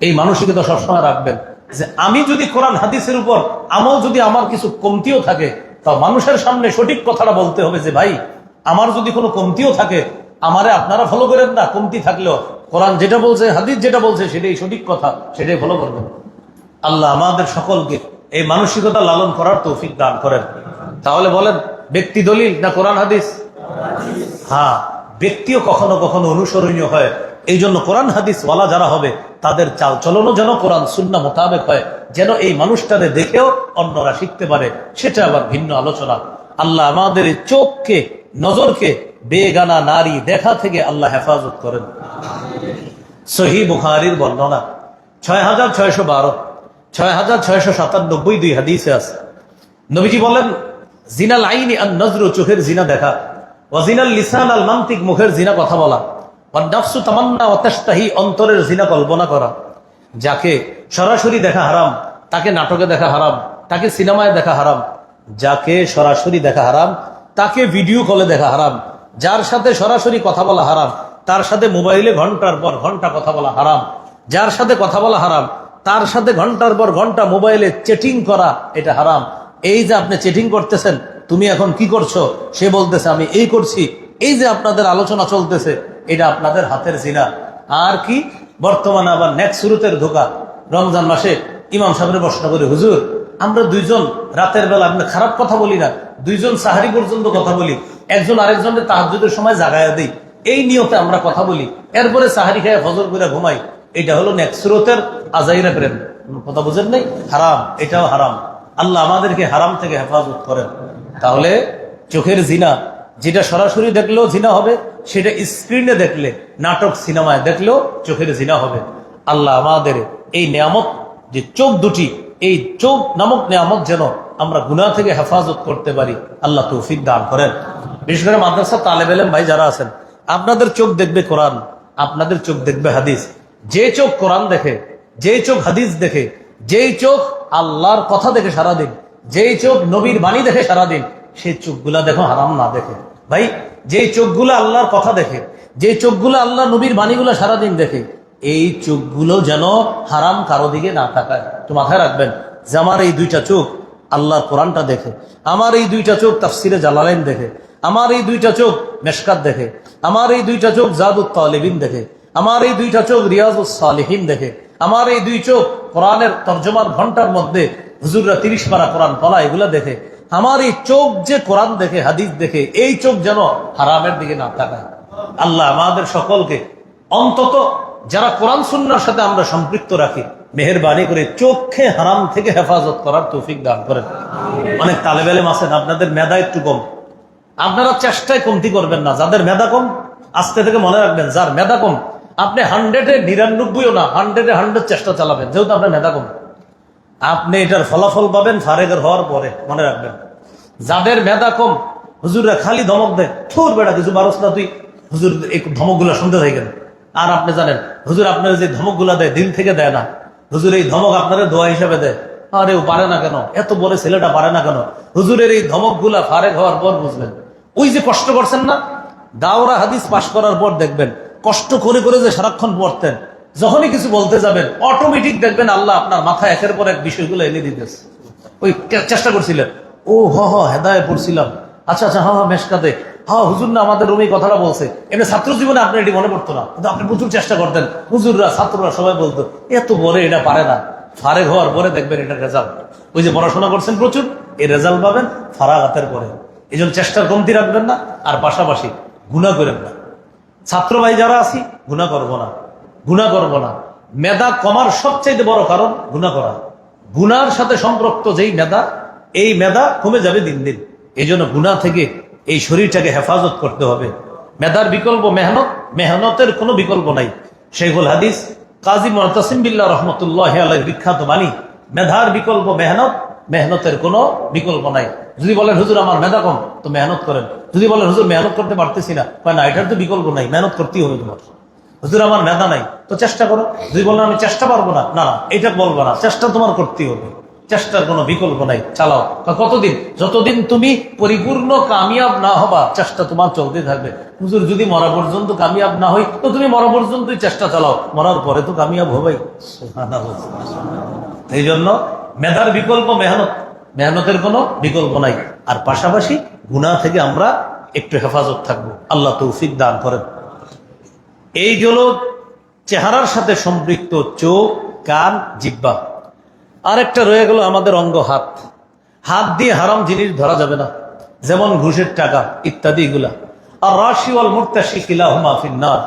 এই মানসিকতা সবসময় রাখবেন যে আমি যদি কোরআন হাদিসের উপর আমল যদি আমার কিছু কমতিও থাকে, তা মানুষের সামনে সঠিক কথাটা বলতে হবে যে ভাই আমার যদি কোনো কমতিও থাকে আমারে আপনারা ফলো করেন না, কমতি থাকলেও কোরআন যেটা বলছে হাদিস যেটা বলছে সেটাই সঠিক কথা, সেটাই ফলো করবেন। আল্লাহ আমাদের সকলকে এই মানসিকতা লালন করার তৌফিক দান করেন। তাহলে বলেন ব্যক্তি দলিল না কোরআন হাদিস? হ্যাঁ, ব্যক্তিও কখনো কখনো অনুসরণীয় হয়। এই জন্য কোরআন হাদিস ওয়ালা যারা হবে তাদের চাল চলনও যেন কোরআন সুন্নাহ মোতাবেক হয়, যেন এই মানুষটারে দেখেও অন্যরা শিখতে পারে, সেটা আবার ভিন্ন আলোচনা। আল্লাহ আমাদের চোখকে, নজরকে বেগানা নারী দেখা থেকে আল্লাহ হেফাজত করেন। সহিহ বুখারীর বর্ণনা 6612 6697 দুই হাদিসে আছে। নবীজি বলেন, জিনাল আইনি আন নজরু, চোখের জিনা দেখা, ওয়া জিনাল লিসান আল মান্তিক, মুখের জিনা কথা বলা, ওয়ান নাফসু তামান্না ওয়া তাশতাহি, অন্তরের জিনা কল্পনা করা। যাকে সরাসরি দেখা হারাম, তাকে নাটকে দেখা হারাম, তাকে সিনেমায় দেখা হারাম। যাকে সরাসরি দেখা হারাম, তাকে ভিডিও কলে দেখা হারাম। যার সাথে সরাসরি কথা বলা হারাম, তার সাথে মোবাইলে ঘন্টার পর ঘন্টা কথা বলা হারাম। যার সাথে কথা বলা হারাম, তার সাথে ঘন্টার পর ঘন্টা মোবাইলে চ্যাটিং করা, এটা হারাম। এই যে আপনি চ্যাটিং করতেছেন, তুমি এখন কি করছো, সে বলতেছে আমি এই করছি, এই যে আপনাদের আলোচনা চলতেছে, এটা আপনাদের হাতের জিনা। আর কি, বর্তমানে আবার নেক্সট শুরুতের ধোকা। রমজান মাসে ইমাম সাহেবের প্রশ্ন করে, হুজুর আমরা দুইজন রাতের বেলা আপনি খারাপ কথা বলি না, দুইজন সাহারি পর্যন্ত কথা বলি, একজন আরেকজনের তাহাজ্জুদের সময় জাগায়া দিই, এই নিয়তে আমরা কথা বলি, এরপরে সাহারি খেয়ে ফজর করে ঘুমাই। এটা হলো নেক্সট শুরুতের আজাইরা প্রেম। কথা বুঝেন নাই? হারাম, এটাও হারাম। আল্লাহ আমাদেরকে হারাম থেকে হেফাজত করেন। তাহলে চোখের জিনা, যেটা সরাসরি দেখলেও জিনা হবে, সেটা স্ক্রিনে দেখলে, নাটক সিনেমায় দেখলেও চোখের জিনা হবে। আল্লাহ আমাদের এই নিয়ামত, যে চোখ দুটি, এই চোখ নামক নিয়ামত যেন আমরা গুনাহ থেকে হেফাজত করতে পারি, আল্লাহ তৌফিক দান করেন। বিশেষ করে মাদ্রাসা তালেব ইলম ভাই যারা আছেন, আপনাদের চোখ দেখবে কোরআন, আপনাদের চোখ দেখবে হাদিস। যে চোখ কোরআন দেখে, যেই চোখ হাদিস দেখে, যেই চোখ আল্লাহর কথা দেখে সারাদিন, যেই চোখ নবীর বাণী দেখে সারাদিন, সেই চোখগুলা দেখো হারাম না দেখে। ভাই, যেই চোখগুলো আল্লাহর কথা দেখে, যে চোখগুলো আল্লাহ নবীর বাণীগুলো সারাদিন দেখে, এই চোখগুলো যেন হারাম কারো দিকে না তাকায়। তো মাথায় রাখবেন যে আমার এই দুইটা চোখ আল্লাহর কোরআনটা দেখে, আমার এই দুইটা চোখ তাফসিরে জালালাইন দেখে, আমার এই দুইটা চোখ মেশকাত দেখে, আমার এই দুইটা চোখ জাদুত তালিবিন দেখে, আমার এই দুইটা চোখ রিয়াজুস সালিহিন দেখে, আমার এই দুই চোখ কোরআনের তর্জমার ঘন্টার মধ্যে হুজুররা 30 পারা কোরআন পড়া, এগুলা দেখে। আমার এই চোখ যে কোরআন দেখে, হাদিস দেখে, এই চোখ যেন হারামের দিকে না তাকায়। আল্লাহ আমাদের সকলকে, অন্তত যারা কোরআন সুন্নাহর সাথে আমরা সম্পৃক্ত রাখি, মেহেরবানি করে চোখে হারাম থেকে হেফাজত করার তৌফিক দান করেন। অনেক তালেব ইলম আছেন, আপনাদের মেধা একটু কম, আপনারা চেষ্টায় কমতি করবেন না। যাদের মেধা কম, আজকে থেকে মনে রাখবেন, যার মেধা কম, আপনি 100-এ 99ও না, 100-এ 100 চেষ্টা চালাবেন, যেহেতু আপনার মেধা কম। আপনি এটার ফলাফল পাবেন ফারেগের হওয়ার পরে, মনে রাখবেন। যাদের মেধা কম, হুজুররা খালি ধমক দেয়, থুর বেড়া কিছু পারস না তুই, হুজুর এই ধমকগুলো শুনতে থাকেন। আর আপনি জানেন, হুজুর আপনার যে ধমকগুলা দেয়, দিল থেকে দেয় না, হুজুর এই ধমক আপনারা দোয়া হিসাবে দেয়। আরে ও পারে না কেন, এত বড় ছেলেটা পারে না কেন? হুজুরের এই ধমকগুলা ফারেগ হওয়ার পর বুঝবেন। ওই যে কষ্ট করছেন না, দাওরা হাদিস পাশ করার পর দেখবেন, কষ্ট করে করে যে সারাক্ষণ পড়তেন, যখনই কিছু বলতে যাবেন অটোমেটিক দেখবেন আল্লাহ আপনার মাথায় একের পর এক বিষয়গুলো এনে দিতেছে। ওই চেষ্টা করছিলেন, ও হেদায়ে পড়ছিলাম, আচ্ছা আচ্ছা, মেশকাতে, হুজুর না আমাদের রুমে কথাটা বলছে। এমনি ছাত্র জীবনে আপনার এটি মনে পড়তো না, কিন্তু আপনি প্রচুর চেষ্টা করতেন। হুজুররা, ছাত্ররা সবাই বলতো এত বড় এটা পারে না। ফারেগ হওয়ার পরে দেখবেন এটা রেজাল্ট। ওই যে পড়াশোনা করছেন প্রচুর, এই রেজাল্ট পাবেন ফারাগাতের পরে। এই জন্য চেষ্টার কমতি রাখবেন না, আর পাশাপাশি গুনাহ করেন না। ছাত্র ভাই যারা আছি, গুনাহ করবো না, গুনাহ করবো না। মেধা কমার সবচেয়ে বড় কারণ গুনাহ করা। গুনার সাথে সম্পৃক্ত যেই মেধা, এই মেধা কমে যাবে দিন দিন। এই জন্য গুনাহ থেকে এই শরীরটাকে হেফাজত করতে হবে। মেধার বিকল্প মেহনত, মেহনতের কোনো বিকল্প নাই। শেখুল হাদিস কাজী মুতাসিম বিল্লাহ রহমতুল্লাহ আলাইহির বিখ্যাত বাণী, মেধার বিকল্প মেহনত, মেহনতের কোনো বিকল্প নাই। যদি বলেন হুজুর আমার মেধা কম, তো মেহনত করেন। যদি বলেন হুজুর মেহনত করতে পারতেছি না, না, এটার তো বিকল্প নাই, মেহনত করতেই হবে তোমার। হুজুর আমার মেধা নাই, তো চেষ্টা করো। যদি বলেন আমি চেষ্টা পারবো না, না, এটা বলবো না, চেষ্টা তোমার করতেই হবে। চেষ্টার কোনো বিকল্প নাই, চালাও। কতদিন? যতদিন তুমি পরিপূর্ণ কামিয়াব না হবা, চেষ্টা তোমার চলতে থাকবে। হুজুর যদি মরা পর্যন্ত কামিয়াব না হই, তো তুমি মরা পর্যন্তই চেষ্টা চালাও, মরার পরে তো কামিয়াব হবেই। এই জন্য মেধার বিকল্প মেহনত, মেহনতের কোনো বিকল্প নাই। আর পাশাপাশি গুনাহ থেকে আমরা একটু হেফাজত থাকবো, আল্লাহ তৌফিক দান করেন। এই হলো চেহারার সাথে সম্পৃক্ত চোখ, কান, জিহ্বা। আরেকটা রয়ে গেল আমাদের অঙ্গ হাত। হাত দিয়ে হারাম জিনিস ধরা যাবে না, যেমন ঘুষের টাকা ইত্যাদি এগুলা। আর রাশি ওয়াল মুরতাশি কিলাহুমা ফিন্নার,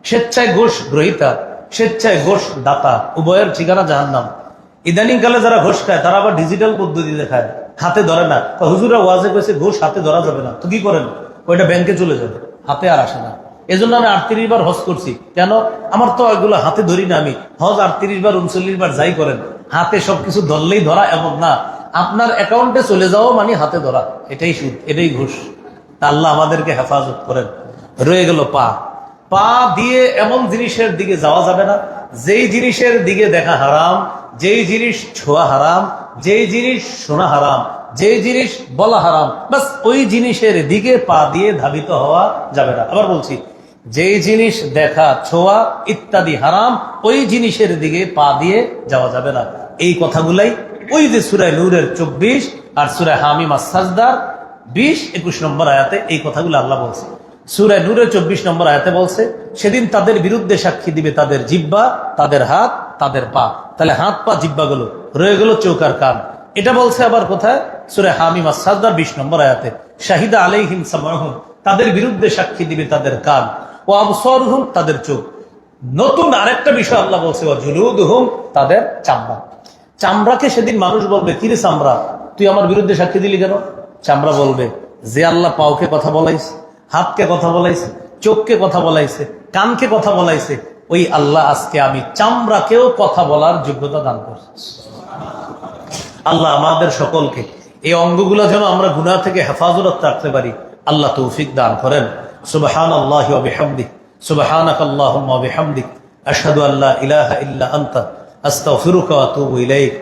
স্বেচ্ছায় ঘুষ গ্রহীতা, স্বেচ্ছায় ঘুষ দাতা, উভয়ের ঠিকানা জাহান্নাম। ইদানিং কালে যারা ঘুষ খায়, তারা আবার ডিজিটাল পদ্ধতি দেখায়, হাতে ধরে না। হুজুরা ওয়াজে কইছে ঘুষ হাতে ধরা যাবে না, তো কি করেন? ওইটা ব্যাংকে চলে যাবে, হাতে আর আসে না। এজন্য আমি 38 বার হজ করছি। কেন? আমার তো এগুলো হাতে ধরি না। আমি হজ 38 বার 39 বার যাই করেন, হাতে সবকিছু ধরলেই ধরা এমন না, আপনার অ্যাকাউন্টে চলে যাওয়া মানে হাতে ধরা, এটাই সুদ, এটাই ঘুষ। তা আল্লাহ আমাদেরকে হেফাজত করেন। রয়ে গেল পা। পা দিয়ে এমন জিনিসের দিকে যাওয়া যাবে না যেই জিনিসের দিকে দেখা হারাম, যেই জিনিস ছোঁয়া হারাম, যেই জিনিস শোনা হারাম, যেই জিনিস বলা হারাম, বাস ওই জিনিসের দিকে পা দিয়ে ধাবিত হওয়া যাবে না। আবার বলছি, যেই জিনিস দেখা, ছোঁয়া ইত্যাদি হারাম, ওই জিনিসের দিকে পা দিয়ে যাওয়া যাবে না। এই কথাগুলাই ওই যে সূরা নূরের 24 আর সূরা হামিম আস-সাজদার 20-21 নম্বর আয়াতে এই কথাগুলো আল্লাহ বলছে। সূরা নূরের 24 নম্বর আয়াতে বলছে, সেদিন তাদের বিরুদ্ধে সাক্ষী দিবে তাদের জিহ্বা, তাদের হাত, তাদের পা। তাহলে হাত, পা, জিহ্বা গেল, রয়ে গেল চোখ আর কান। এটা বলছে আবার কোথায়? সূরা হামিম আস-সাজদার 20 নম্বর আয়াতে, শাহিদা আলাইহিম সামউহুম, তাদের বিরুদ্ধে সাক্ষী দিবে তাদের কান, ও আবসারুহুম, তাদের চোখ। নতুন আরেকটা বিষয় আল্লাহ বলছে, ও জুলুদুহুম, তাদের চামড়া। চামড়াকে সেদিন মানুষ বলবে, কিরে চামড়া, তুই আমার বিরুদ্ধে সাক্ষী দিলি কেন? চামড়া বলবে, যে আল্লাহ পাওকে কথা বলাইছে, হাতকে কথা বলাইছে, চোখকে কথা বলাইছে, কানকে কথা বলাইছে, ওই আল্লাহ আজকে আমি চামড়াকেও কথা বলার যোগ্যতা দান করছি। আল্লাহ আমাদের সকলকে এই অঙ্গগুলো যেন আমরা গুনাহ থেকে হেফাজত রাখতে পারি, আল্লাহ তৌফিক দান করেন। সুবহানাল্লাহি ওয়া বিহামদিহি, সুবহানাকাল্লাহুম্মা ওয়া বিহামদিক, আশহাদু আল্লা ইলাহা ইল্লা আনতা, আস্তাগফিরুকা ওয়া আতুবু ইলাইক।